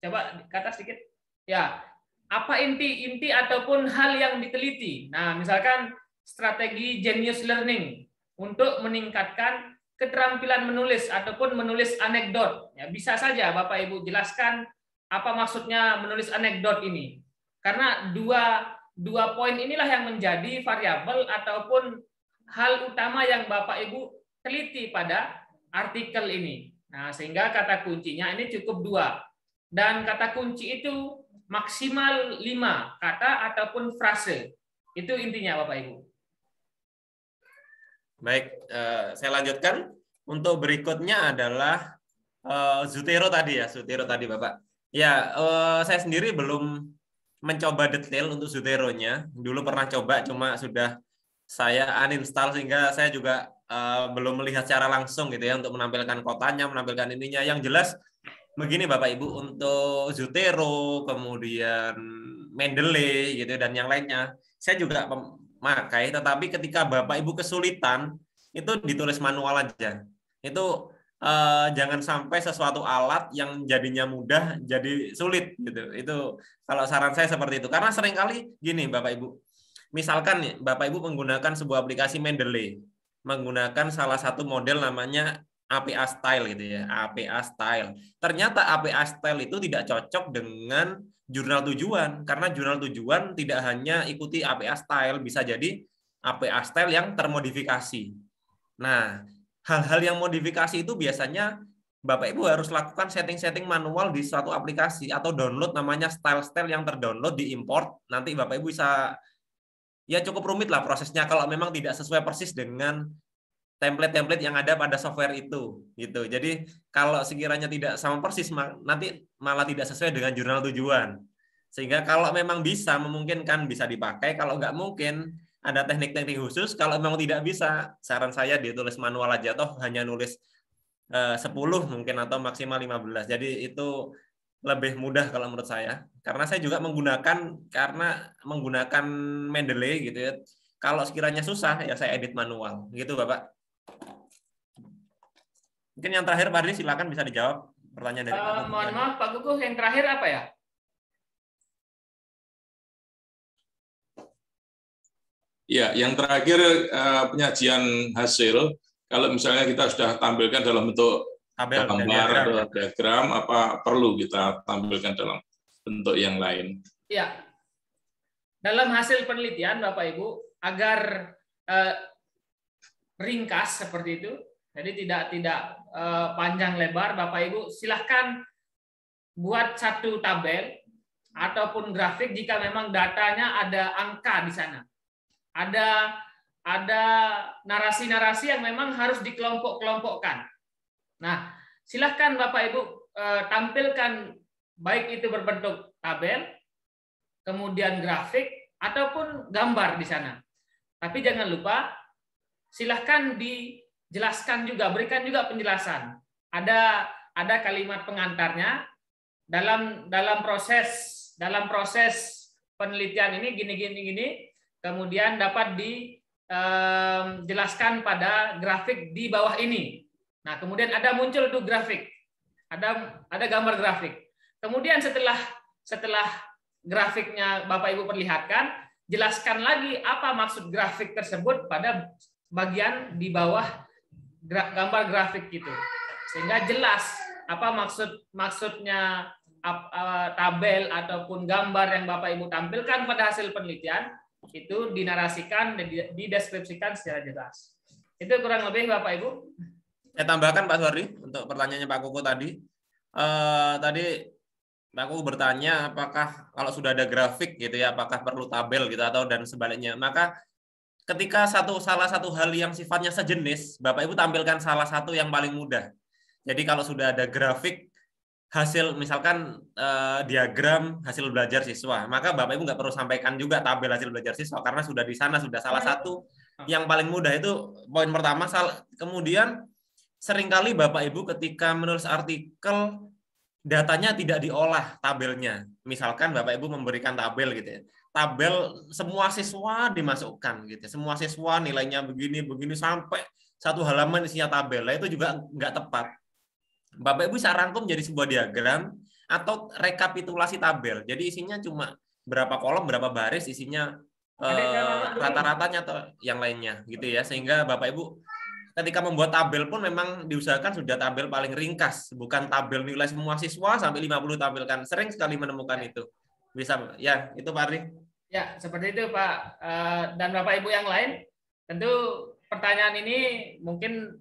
coba kata sedikit. Ya, apa inti ataupun hal yang diteliti? Nah, misalkan strategi genius learning untuk meningkatkan keterampilan menulis ataupun menulis anekdot. Ya, bisa saja Bapak Ibu jelaskan apa maksudnya menulis anekdot ini? Karena dua poin inilah yang menjadi variabel ataupun hal utama yang Bapak Ibu teliti pada artikel ini. Nah, sehingga kata kuncinya ini cukup 2. Dan kata kunci itu maksimal 5 kata ataupun frase. Itu intinya Bapak Ibu. Baik, saya lanjutkan. Untuk berikutnya adalah Zotero tadi ya, Zotero tadi Bapak. Ya, saya sendiri belum mencoba detail untuk Zotero-nya. Dulu pernah coba, cuma sudah saya uninstall sehingga saya juga belum melihat secara langsung gitu ya untuk menampilkan kotanya, menampilkan ininya. Yang jelas begini Bapak Ibu, untuk Zotero, kemudian Mendeley gitu dan yang lainnya, saya juga memakai. Tetapi ketika Bapak Ibu kesulitan, itu ditulis manual aja. Itu jangan sampai sesuatu alat yang jadinya mudah jadi sulit gitu. Itu kalau saran saya seperti itu. Karena seringkali gini Bapak Ibu. Misalkan nih Bapak Ibu menggunakan sebuah aplikasi Mendeley, menggunakan salah satu model namanya APA Style gitu ya, APA Style. Ternyata APA Style itu tidak cocok dengan jurnal tujuan karena jurnal tujuan tidak hanya ikuti APA Style, bisa jadi APA Style yang termodifikasi. Nah, hal-hal yang modifikasi itu biasanya Bapak Ibu harus lakukan setting-setting manual di suatu aplikasi atau download namanya style-style yang terdownload diimport. Nanti Bapak Ibu bisa, ya cukup rumit lah prosesnya kalau memang tidak sesuai persis dengan template-template yang ada pada software itu gitu. Jadi kalau sekiranya tidak sama persis nanti malah tidak sesuai dengan jurnal tujuan. Sehingga kalau memang bisa memungkinkan bisa dipakai, kalau nggak mungkin ada teknik-teknik khusus. Kalau memang tidak bisa, saran saya ditulis manual aja, toh hanya nulis 10 mungkin atau maksimal 15. Jadi itu lebih mudah kalau menurut saya. Karena saya juga menggunakan Mendeley gitu ya. Kalau sekiranya susah ya saya edit manual. Gitu Bapak. Mungkin yang terakhir Pak Ardi silakan bisa dijawab pertanyaan dari Pak Guguh. Mohon maaf Pak Guguh, yang terakhir apa ya? Ya, yang terakhir penyajian hasil. Kalau misalnya kita sudah tampilkan dalam bentuk Tabel, gambar atau diagram, apa perlu kita tampilkan dalam bentuk yang lain? Ya, dalam hasil penelitian Bapak Ibu agar ringkas seperti itu, jadi tidak panjang lebar, Bapak Ibu silahkan buat satu tabel ataupun grafik jika memang datanya ada angka di sana. Ada narasi-narasi yang memang harus dikelompok-kelompokkan. Nah, silahkan Bapak Ibu tampilkan baik itu berbentuk tabel, kemudian grafik, ataupun gambar di sana. Tapi jangan lupa, silahkan dijelaskan juga, berikan juga penjelasan. Ada kalimat pengantarnya dalam proses penelitian ini gini. Kemudian dapat dijelaskan pada grafik di bawah ini. Nah, kemudian ada muncul tuh grafik, ada gambar grafik. Kemudian setelah grafiknya Bapak Ibu perlihatkan, jelaskan lagi apa maksud grafik tersebut pada bagian di bawah gambar grafik itu, sehingga jelas apa maksudnya tabel ataupun gambar yang Bapak Ibu tampilkan pada hasil penelitian itu dinarasikan dan dideskripsikan secara jelas. Itu kurang lebih Bapak Ibu. Saya tambahkan Pak Suwardi untuk pertanyaannya Pak Koko tadi. Tadi Pak Koko bertanya apakah kalau sudah ada grafik gitu ya, apakah perlu tabel gitu atau dan sebaliknya. Maka ketika salah satu hal yang sifatnya sejenis, Bapak Ibu tampilkan salah satu yang paling mudah. Jadi kalau sudah ada grafik hasil misalkan diagram hasil belajar siswa, maka Bapak Ibu nggak perlu sampaikan juga tabel hasil belajar siswa karena sudah di sana sudah salah satu yang paling mudah. Itu poin pertama. Kemudian seringkali Bapak Ibu ketika menulis artikel datanya tidak diolah tabelnya. Misalkan Bapak Ibu memberikan tabel gitu ya. Tabel semua siswa dimasukkan gitu. Semua siswa nilainya begini sampai satu halaman isinya tabel. Nah, itu juga nggak tepat. Bapak Ibu bisa rangkum jadi sebuah diagram atau rekapitulasi tabel. Jadi isinya cuma berapa kolom, berapa baris, isinya rata-ratanya atau yang lainnya gitu ya. Sehingga Bapak Ibu ketika membuat tabel pun memang diusahakan sudah tabel paling ringkas, bukan tabel nilai semua siswa sampai 50 tampilkan. Sering sekali menemukan itu. Bisa ya, itu Pak Ardi. Ya, seperti itu Pak. Dan Bapak Ibu yang lain, tentu pertanyaan ini mungkin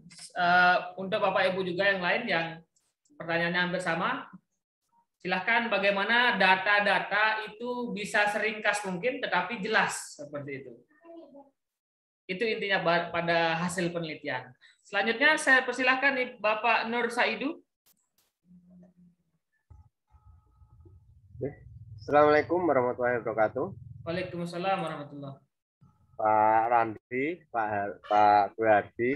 untuk Bapak Ibu juga yang lain yang pertanyaannya hampir sama. Silahkan bagaimana data-data itu bisa seringkas mungkin tetapi jelas seperti itu. Itu intinya pada hasil penelitian. Selanjutnya saya persilahkan nih Bapak Nur Saidu. Assalamualaikum warahmatullahi wabarakatuh. Waalaikumsalam warahmatullahi wabarakatuh. Pak Randi, Pak Suhardi,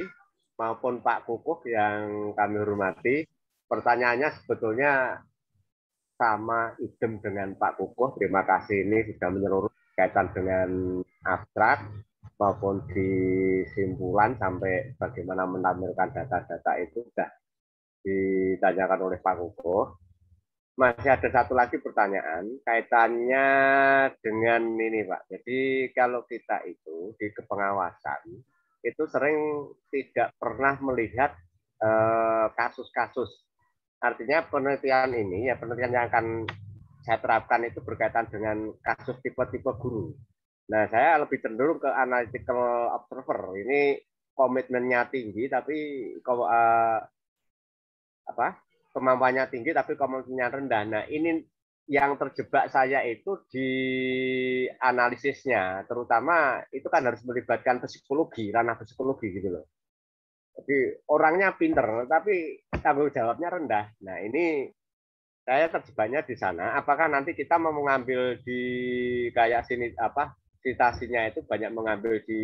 maupun Pak Kukuh yang kami hormati. Pertanyaannya sebetulnya sama idem dengan Pak Kukuh. Terima kasih ini sudah menyeluruh kaitan dengan abstrak maupun kesimpulan sampai bagaimana menampilkan data-data itu sudah ditanyakan oleh Pak Kukuh. Masih ada satu lagi pertanyaan kaitannya dengan ini Pak. Jadi kalau kita itu di kepengawasan itu sering tidak pernah melihat kasus-kasus. Artinya penelitian ini ya penelitian yang akan saya terapkan itu berkaitan dengan kasus tipe-tipe guru. Nah saya lebih cenderung ke analytical observer. Ini komitmennya tinggi tapi kemampuannya tinggi tapi komitmennya rendah. Nah, ini yang terjebak saya itu di analisisnya, terutama itu kan harus melibatkan psikologi, ranah psikologi gitu loh. Jadi orangnya pinter tapi tanggung jawabnya rendah. Nah, ini saya terjebaknya di sana. Apakah nanti kita mau mengambil di kayak sini citasinya itu banyak mengambil di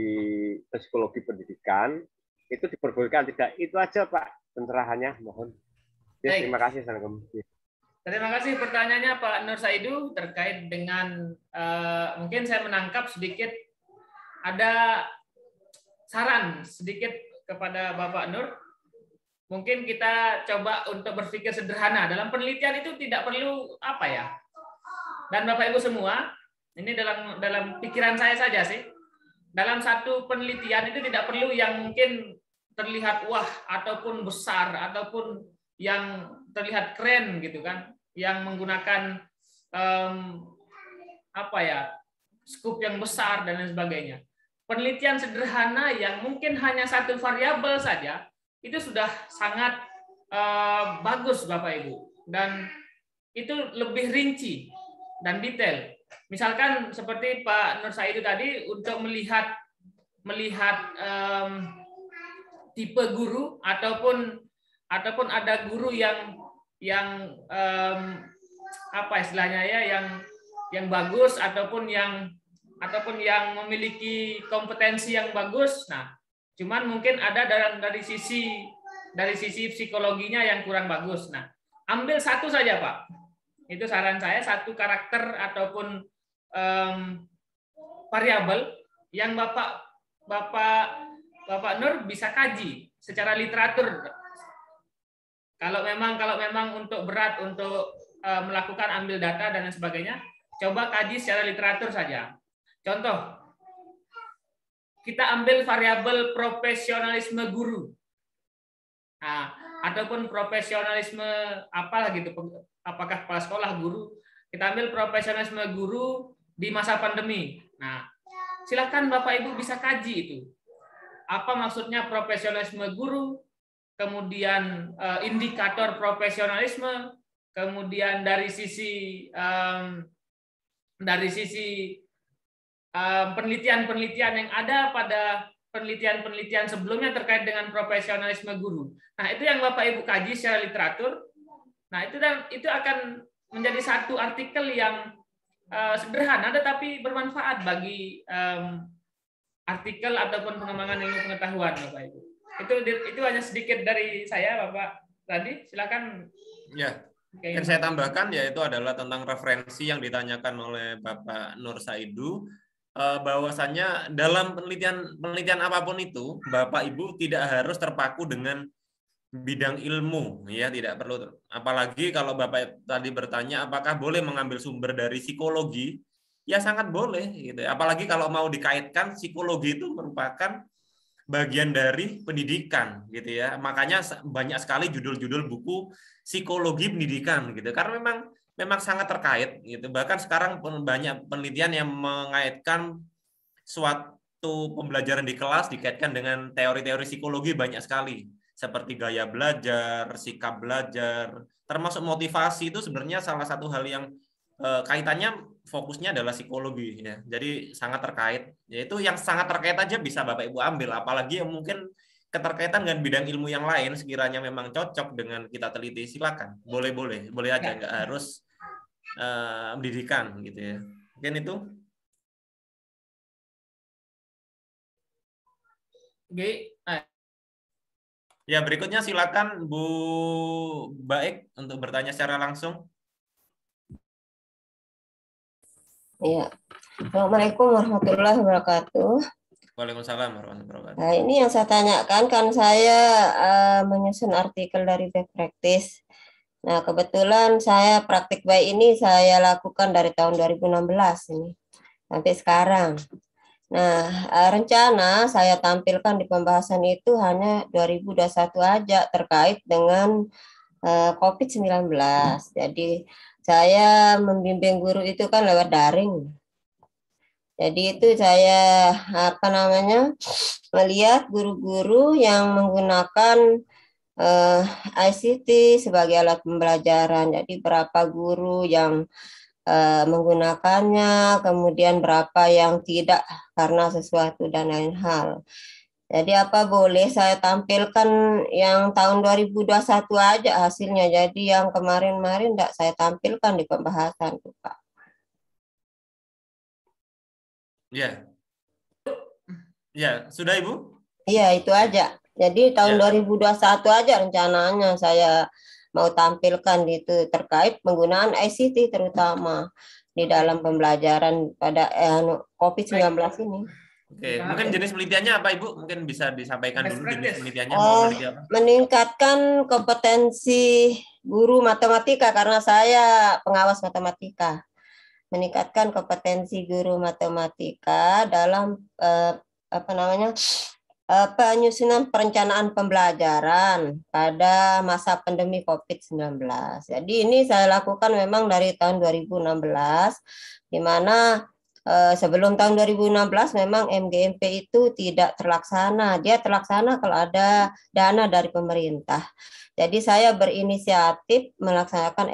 psikologi pendidikan, itu diperbolehkan tidak? Itu aja Pak pencerahannya, mohon. Ya, terima kasih. Terima kasih pertanyaannya Pak Nur Saidu terkait dengan mungkin saya menangkap sedikit ada saran sedikit kepada Bapak Nur. Mungkin kita coba untuk berpikir sederhana. Dalam penelitian itu tidak perlu apa ya. Dan Bapak Ibu semua, ini dalam pikiran saya saja sih. Dalam satu penelitian itu tidak perlu yang mungkin terlihat wah ataupun besar ataupun yang terlihat keren gitu kan, yang menggunakan skup yang besar dan lain sebagainya. Penelitian sederhana yang mungkin hanya satu variabel saja itu sudah sangat bagus Bapak Ibu, dan itu lebih rinci dan detail. Misalkan seperti Pak Nur Saidu tadi untuk melihat tipe guru ataupun ada guru yang istilahnya ya yang bagus ataupun yang memiliki kompetensi yang bagus. Nah, cuman mungkin ada dari sisi psikologinya yang kurang bagus. Nah, ambil satu saja Pak. Itu saran saya, satu karakter ataupun variabel yang Bapak Nur bisa kaji secara literatur. Kalau memang untuk berat untuk melakukan ambil data dan lain sebagainya, coba kaji secara literatur saja. Contoh, kita ambil variabel profesionalisme guru. Nah, ataupun profesionalisme apalah gitu, apakah kepala sekolah, guru. Kita ambil profesionalisme guru di masa pandemi. Nah, silakan Bapak Ibu bisa kaji itu. Apa maksudnya profesionalisme guru? Kemudian indikator profesionalisme, kemudian dari sisi penelitian-penelitian yang ada pada penelitian-penelitian sebelumnya terkait dengan profesionalisme guru. Nah, itu yang Bapak Ibu kaji secara literatur. Nah, itu akan menjadi satu artikel yang sederhana tetapi bermanfaat bagi artikel ataupun pengembangan ilmu pengetahuan, Bapak Ibu. Itu hanya sedikit dari saya, Bapak Randi. Silakan. Ya. Yang saya tambahkan yaitu adalah tentang referensi yang ditanyakan oleh Bapak Nur Saidu, bahwasannya dalam penelitian apapun itu, Bapak Ibu tidak harus terpaku dengan bidang ilmu, ya, tidak perlu. Apalagi kalau Bapak tadi bertanya apakah boleh mengambil sumber dari psikologi, ya sangat boleh gitu. Apalagi kalau mau dikaitkan psikologi itu merupakan bagian dari pendidikan gitu ya. Makanya banyak sekali judul-judul buku psikologi pendidikan gitu. Karena memang sangat terkait gitu. Bahkan sekarang banyak penelitian yang mengaitkan suatu pembelajaran di kelas dikaitkan dengan teori-teori psikologi banyak sekali. Seperti gaya belajar, sikap belajar, termasuk motivasi itu sebenarnya salah satu hal yang kaitannya fokusnya adalah psikologi ya. Jadi sangat terkait. Yaitu yang sangat terkait aja bisa Bapak Ibu ambil, apalagi yang mungkin keterkaitan dengan bidang ilmu yang lain sekiranya memang cocok dengan kita teliti, silakan. Boleh aja, nggak harus pendidikan gitu ya. Mungkin itu. Oke. Ya, berikutnya silakan Bu Baik untuk bertanya secara langsung. Ya, Assalamualaikum warahmatullahi wabarakatuh. Waalaikumsalam warahmatullahi wabarakatuh. Nah, ini yang saya tanyakan kan saya menyusun artikel dari best practice. Nah, kebetulan saya praktik baik ini saya lakukan dari tahun 2016 ini sampai sekarang. Nah, rencana saya tampilkan di pembahasan itu hanya 2021 aja terkait dengan COVID-19. Jadi saya membimbing guru itu kan lewat daring. Jadi itu saya melihat guru-guru yang menggunakan ICT sebagai alat pembelajaran. Jadi berapa guru yang menggunakannya, kemudian berapa yang tidak karena sesuatu dan lain hal. Jadi apa boleh saya tampilkan yang tahun 2021 aja hasilnya. Jadi yang kemarin-kemarin tidak saya tampilkan di pembahasan tuh, Pak. Ya. Ya, sudah Ibu? Iya, itu aja. Jadi tahun 2021 aja rencananya saya mau tampilkan itu terkait penggunaan ICT terutama di dalam pembelajaran pada COVID-19 ini. Oke, mungkin jenis penelitiannya apa Ibu? Mungkin bisa disampaikan dulu jenis penelitiannya. Meningkatkan kompetensi guru matematika karena saya pengawas matematika. Meningkatkan kompetensi guru matematika dalam penyusunan perencanaan pembelajaran pada masa pandemi COVID-19. Jadi ini saya lakukan memang dari tahun 2016, di mana sebelum tahun 2016 memang MGMP itu tidak terlaksana. Dia terlaksana kalau ada dana dari pemerintah. Jadi saya berinisiatif melaksanakan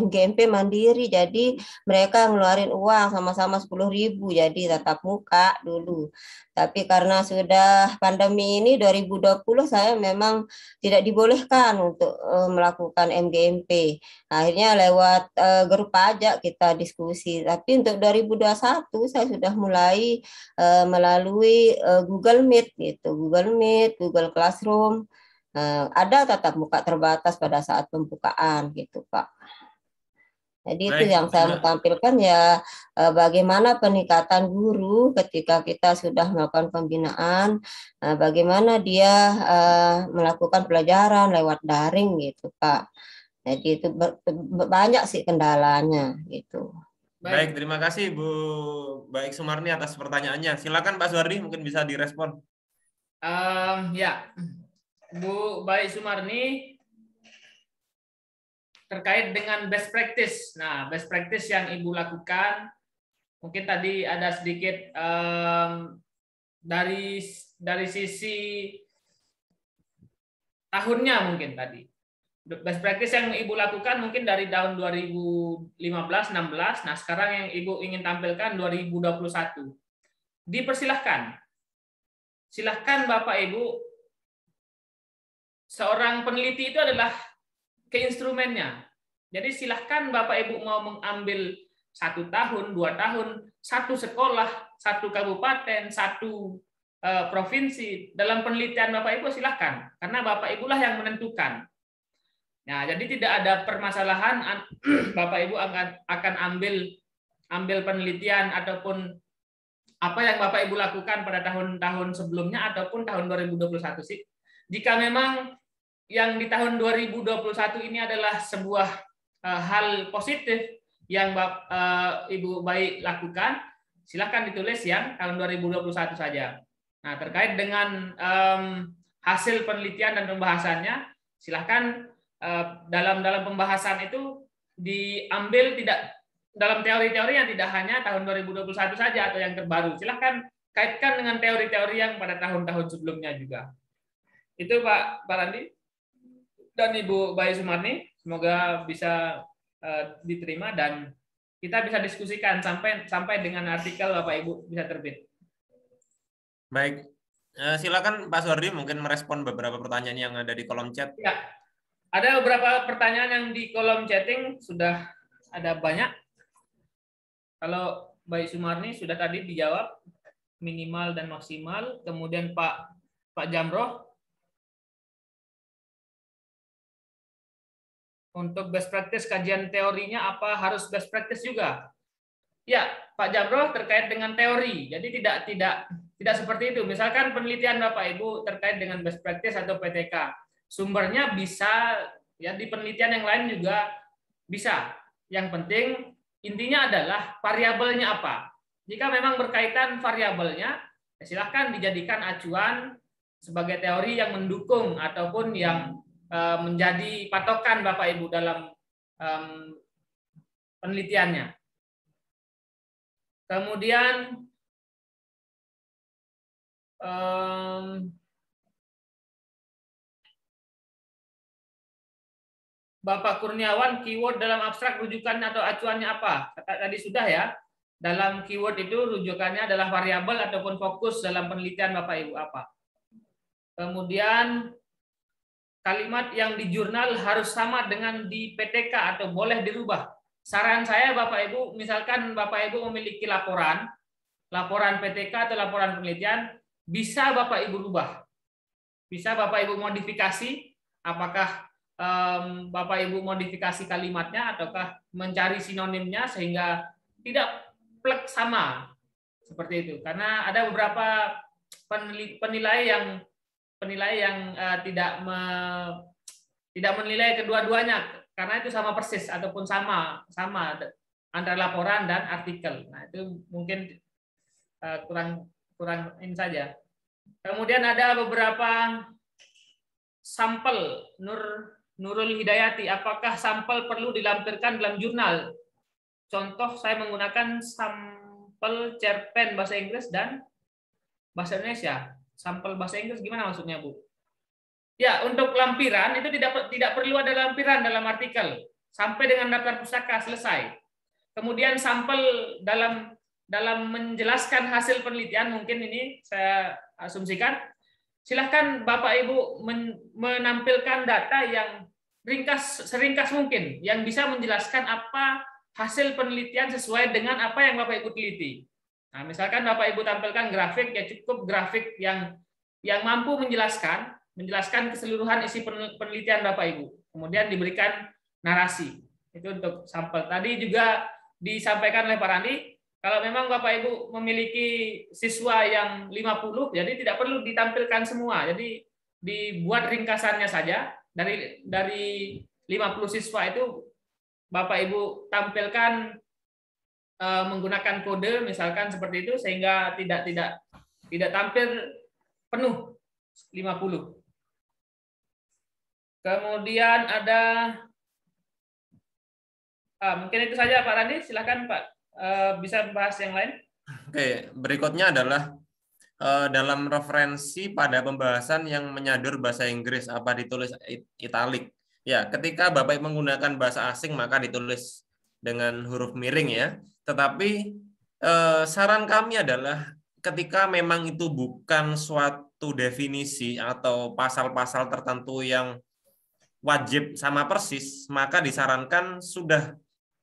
MGMP mandiri. Jadi mereka ngeluarin uang sama-sama 10.000. Jadi tatap muka dulu. Tapi karena sudah pandemi ini 2020 saya memang tidak dibolehkan untuk melakukan MGMP. Akhirnya lewat grup pajak kita diskusi. Tapi untuk 2021 saya sudah mulai melalui Google Meet gitu, Google Meet, Google Classroom. Ada tatap muka terbatas pada saat pembukaan gitu, Pak. Jadi itu yang saya mau tampilkan ya, bagaimana peningkatan guru ketika kita sudah melakukan pembinaan, bagaimana dia melakukan pelajaran lewat daring gitu, Pak. Jadi itu banyak sih kendalanya gitu. Baik, terima kasih Bu Baik Sumarni atas pertanyaannya. Silakan Pak Suwardi mungkin bisa direspon. Ya, Bu Baik Sumarni terkait dengan best practice. Nah, best practice yang Ibu lakukan, mungkin tadi ada sedikit dari sisi tahunnya mungkin tadi. Best practice yang Ibu lakukan mungkin dari tahun 2015-16. Nah, sekarang yang Ibu ingin tampilkan 2021. Dipersilahkan. Silahkan Bapak Ibu, seorang peneliti itu adalah ke instrumennya. Jadi silahkan Bapak Ibu mau mengambil 1 tahun, 2 tahun, 1 sekolah, 1 kabupaten, 1 provinsi. Dalam penelitian Bapak Ibu silahkan. Karena Bapak Ibu lah yang menentukan. Nah, jadi tidak ada permasalahan Bapak Ibu akan ambil penelitian ataupun apa yang Bapak Ibu lakukan pada tahun-tahun sebelumnya ataupun tahun 2021 sih. Jika memang yang di tahun 2021 ini adalah sebuah hal positif yang Ibu Baik lakukan, silakan ditulis yang tahun 2021 saja. Nah, terkait dengan hasil penelitian dan pembahasannya, silakan dalam pembahasan itu diambil tidak dalam teori-teori yang tidak hanya tahun 2021 saja atau yang terbaru. Silakan kaitkan dengan teori-teori yang pada tahun-tahun sebelumnya juga. Itu Pak Randi dan Ibu Baik Sumarni, semoga bisa diterima dan kita bisa diskusikan sampai dengan artikel Bapak Ibu bisa terbit. Baik, silakan Pak Suwardi mungkin merespon beberapa pertanyaan yang ada di kolom chat. Ya, ada beberapa pertanyaan yang di kolom chatting sudah ada banyak. Kalau Baik Sumarni sudah tadi dijawab minimal dan maksimal, kemudian Pak Jamroh untuk best practice kajian teorinya apa harus best practice juga? Ya, Pak Jamroh terkait dengan teori. Jadi tidak seperti itu. Misalkan penelitian Bapak Ibu terkait dengan best practice atau PTK. Sumbernya bisa ya di penelitian yang lain juga bisa. Yang penting intinya adalah variabelnya apa. Jika memang berkaitan variabelnya, ya silahkan dijadikan acuan sebagai teori yang mendukung ataupun yang menjadi patokan Bapak Ibu dalam penelitiannya. Kemudian Bapak Kurniawan, keyword dalam abstrak rujukannya atau acuannya apa? Tadi sudah ya. Dalam keyword itu rujukannya adalah variabel ataupun fokus dalam penelitian Bapak Ibu apa. Kemudian kalimat yang di jurnal harus sama dengan di PTK atau boleh dirubah. Saran saya Bapak Ibu, misalkan Bapak Ibu memiliki laporan PTK atau laporan penelitian, bisa Bapak Ibu rubah. Bisa Bapak Ibu modifikasi, apakah Bapak Ibu modifikasi kalimatnya ataukah mencari sinonimnya sehingga tidak plek sama seperti itu. Karena ada beberapa penilai yang tidak menilai kedua-duanya karena itu sama persis ataupun sama antara laporan dan artikel. Nah, itu mungkin kurang ini saja. Kemudian ada beberapa sampel Nurul Hidayati, apakah sampel perlu dilampirkan dalam jurnal? Contoh saya menggunakan sampel cerpen bahasa Inggris dan bahasa Indonesia. Sampel bahasa Inggris gimana maksudnya, Bu? Ya, untuk lampiran itu tidak perlu ada lampiran dalam artikel sampai dengan daftar pustaka selesai. Kemudian sampel dalam menjelaskan hasil penelitian, mungkin ini saya asumsikan, silahkan Bapak Ibu menampilkan data yang seringkas mungkin, yang bisa menjelaskan apa hasil penelitian sesuai dengan apa yang Bapak Ibu teliti. Nah, misalkan Bapak Ibu tampilkan grafik, ya cukup grafik yang mampu menjelaskan keseluruhan isi penelitian Bapak Ibu. Kemudian diberikan narasi. Itu untuk sampel. Tadi juga disampaikan oleh Pak Randi, kalau memang Bapak Ibu memiliki siswa yang 50, jadi tidak perlu ditampilkan semua. Jadi dibuat ringkasannya saja. Dari 50 siswa itu Bapak Ibu tampilkan menggunakan kode misalkan seperti itu sehingga tidak tampil penuh 50. Kemudian ada mungkin itu saja Pak Randi, silakan Pak, bisa bahas yang lain. Oke, berikutnya adalah dalam referensi pada pembahasan yang menyadur bahasa Inggris apa ditulis italik. Ya, ketika Bapak menggunakan bahasa asing maka ditulis dengan huruf miring ya. Tetapi saran kami adalah ketika memang itu bukan suatu definisi atau pasal-pasal tertentu yang wajib sama persis, maka disarankan sudah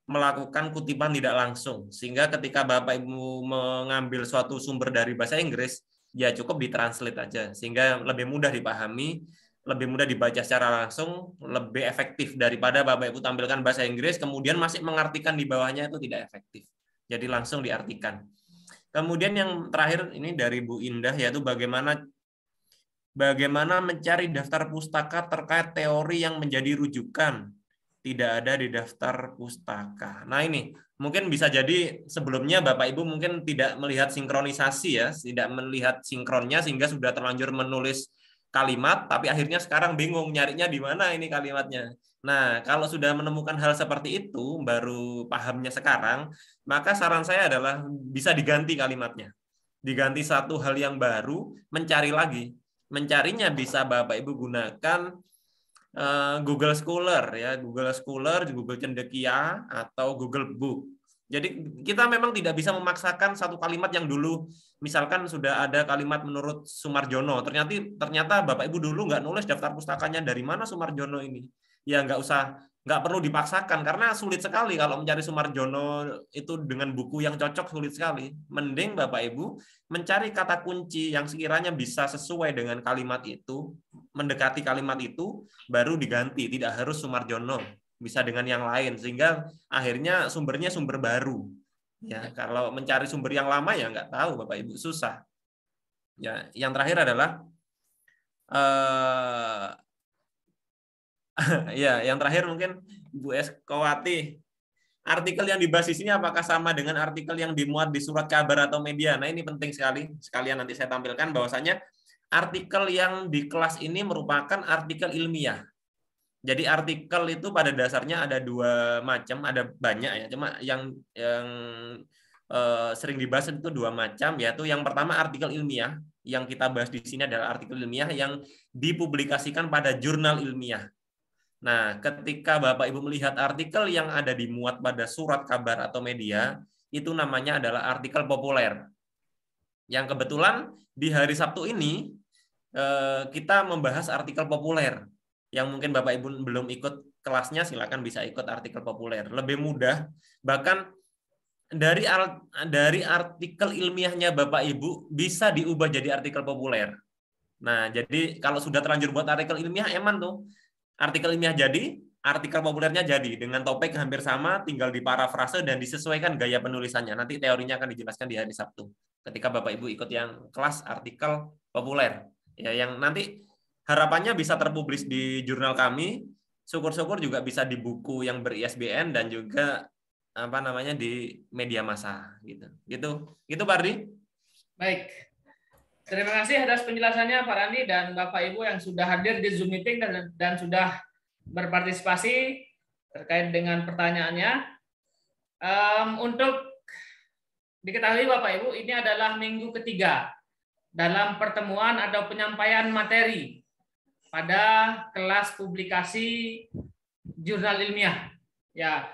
melakukan kutipan tidak langsung. Sehingga ketika Bapak Ibu mengambil suatu sumber dari bahasa Inggris, ya cukup ditranslate aja. Sehingga lebih mudah dipahami, lebih mudah dibaca secara langsung, lebih efektif daripada Bapak Ibu tampilkan bahasa Inggris, kemudian masih mengartikan di bawahnya itu tidak efektif. Jadi langsung diartikan. Kemudian yang terakhir ini dari Bu Indah, yaitu bagaimana mencari daftar pustaka terkait teori yang menjadi rujukan tidak ada di daftar pustaka. Nah ini mungkin bisa jadi sebelumnya Bapak Ibu mungkin tidak melihat sinkronisasi ya, tidak melihat sinkronnya sehingga sudah terlanjur menulis kalimat, tapi akhirnya sekarang bingung nyarinya di mana ini kalimatnya. Nah kalau sudah menemukan hal seperti itu, baru pahamnya sekarang, maka saran saya adalah bisa diganti kalimatnya. Diganti satu hal yang baru, mencari lagi. Mencarinya bisa Bapak Ibu gunakan Google Scholar ya, Google Scholar, Google Cendekia atau Google Book. Jadi kita memang tidak bisa memaksakan satu kalimat yang dulu misalkan sudah ada kalimat menurut Sumarjono, ternyata Bapak Ibu dulu nggak nulis daftar pustakanya dari mana Sumarjono ini. Ya nggak perlu dipaksakan karena sulit sekali kalau mencari Sumarjono itu dengan buku yang cocok, sulit sekali. Mending Bapak Ibu mencari kata kunci yang sekiranya bisa sesuai dengan kalimat itu, mendekati kalimat itu, baru diganti. Tidak harus Sumarjono, bisa dengan yang lain sehingga akhirnya sumbernya sumber baru. Ya, kalau mencari sumber yang lama ya nggak tahu Bapak Ibu, susah. Ya, yang terakhir adalah ya, yang terakhir mungkin Bu Eskowati, artikel yang dibahas di sini apakah sama dengan artikel yang dimuat di surat kabar atau media? Nah ini penting sekali, sekalian nanti saya tampilkan bahwasanya artikel yang di kelas ini merupakan artikel ilmiah. Jadi artikel itu pada dasarnya ada dua macam, ada banyak ya, cuma yang sering dibahas itu dua macam, yaitu yang pertama artikel ilmiah. Yang kita bahas di sini adalah artikel ilmiah yang dipublikasikan pada jurnal ilmiah. Nah, ketika Bapak Ibu melihat artikel yang ada dimuat pada surat kabar atau media, itu namanya adalah artikel populer. Yang kebetulan di hari Sabtu ini kita membahas artikel populer. Yang mungkin Bapak Ibu belum ikut kelasnya, silakan bisa ikut artikel populer. Lebih mudah, bahkan dari artikel ilmiahnya Bapak Ibu bisa diubah jadi artikel populer. Nah, jadi kalau sudah terlanjur buat artikel ilmiah, eman tuh. Artikel ilmiah jadi, artikel populernya jadi. Dengan topik hampir sama, tinggal diparafrase dan disesuaikan gaya penulisannya. Nanti teorinya akan dijelaskan di hari Sabtu. Ketika Bapak Ibu ikut yang kelas artikel populer. Ya, yang nanti harapannya bisa terpublis di jurnal kami. Syukur-syukur juga bisa di buku yang ber-ISBN dan juga di media massa gitu Pak Ardi. Baik, terima kasih atas penjelasannya Pak Randi dan Bapak Ibu yang sudah hadir di Zoom meeting dan sudah berpartisipasi terkait dengan pertanyaannya. Untuk diketahui Bapak Ibu, ini adalah minggu ketiga dalam pertemuan atau penyampaian materi pada kelas publikasi jurnal ilmiah. Ya.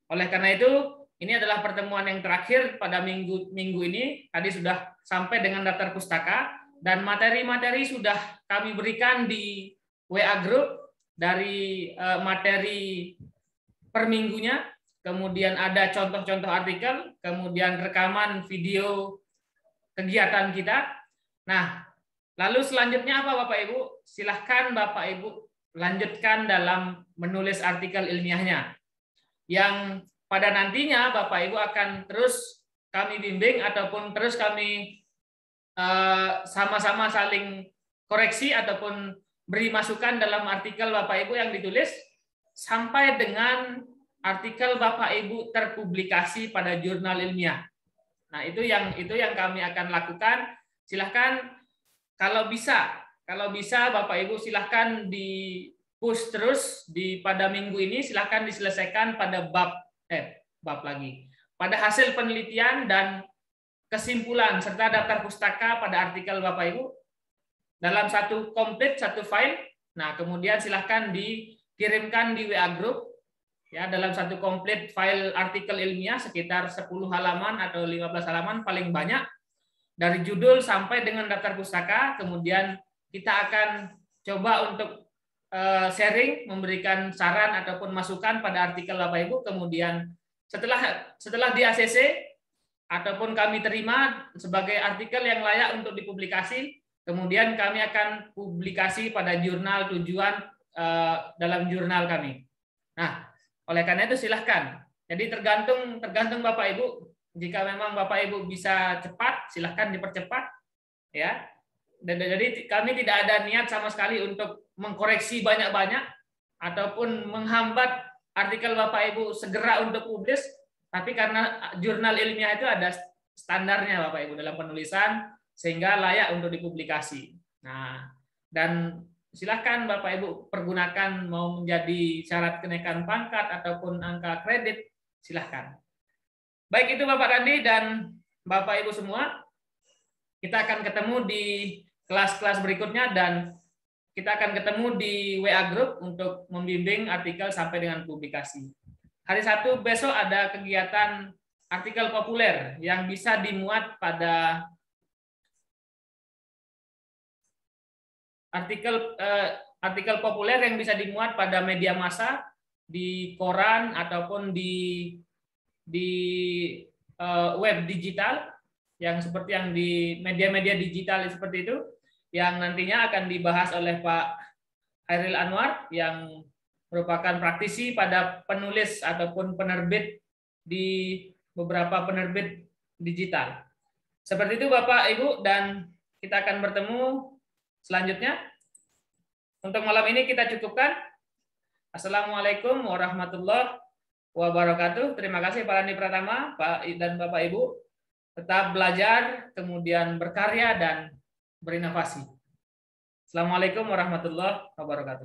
Oleh karena itu, ini adalah pertemuan yang terakhir pada minggu ini. Tadi sudah sampai dengan daftar pustaka dan materi-materi sudah kami berikan di WA Group dari materi per minggunya. Kemudian ada contoh-contoh artikel, kemudian rekaman video kegiatan kita. Nah, lalu selanjutnya apa Bapak Ibu? Silahkan Bapak Ibu lanjutkan dalam menulis artikel ilmiahnya. Yang pada nantinya Bapak Ibu akan terus kami bimbing ataupun terus kami sama-sama saling koreksi ataupun beri masukan dalam artikel Bapak Ibu yang ditulis sampai dengan artikel Bapak Ibu terpublikasi pada jurnal ilmiah. Nah, itu yang kami akan lakukan. Silahkan kalau bisa Bapak Ibu silahkan di push terus pada minggu ini, silahkan diselesaikan pada pada hasil penelitian dan kesimpulan serta daftar pustaka pada artikel Bapak Ibu dalam satu file. Nah, kemudian silahkan dikirimkan di WA Group ya, dalam satu komplit file artikel ilmiah sekitar 10 halaman atau 15 halaman paling banyak dari judul sampai dengan daftar pustaka. Kemudian kita akan coba untuk sharing, memberikan saran ataupun masukan pada artikel Bapak Ibu. Kemudian setelah di ACC ataupun kami terima sebagai artikel yang layak untuk dipublikasi, kemudian kami akan publikasi pada jurnal tujuan dalam jurnal kami. Nah, oleh karena itu silahkan. Jadi tergantung Bapak Ibu. Jika memang Bapak Ibu bisa cepat, silahkan dipercepat, ya. Jadi kami tidak ada niat sama sekali untuk mengkoreksi banyak-banyak ataupun menghambat artikel Bapak Ibu segera untuk publis, tapi karena jurnal ilmiah itu ada standarnya Bapak Ibu dalam penulisan sehingga layak untuk dipublikasi. Nah, dan silakan Bapak Ibu pergunakan mau menjadi syarat kenaikan pangkat ataupun angka kredit, silahkan. Baik, itu Bapak Randi dan Bapak Ibu semua. Kita akan ketemu di kelas-kelas berikutnya dan kita akan ketemu di WA Group untuk membimbing artikel sampai dengan publikasi. Hari Sabtu besok ada kegiatan artikel populer yang bisa dimuat pada artikel populer yang bisa dimuat pada media massa di koran ataupun di web digital yang seperti yang di media-media digital seperti itu, yang nantinya akan dibahas oleh Pak Hairil Anwar yang merupakan praktisi pada penulis ataupun penerbit di beberapa penerbit digital. Seperti itu Bapak Ibu, dan kita akan bertemu selanjutnya. Untuk malam ini kita cukupkan. Assalamualaikum warahmatullahi wabarakatuh. Terima kasih Pak Randi Pratama, Pak dan Bapak Ibu. Tetap belajar, kemudian berkarya dan berinovasi. Assalamualaikum warahmatullahi wabarakatuh.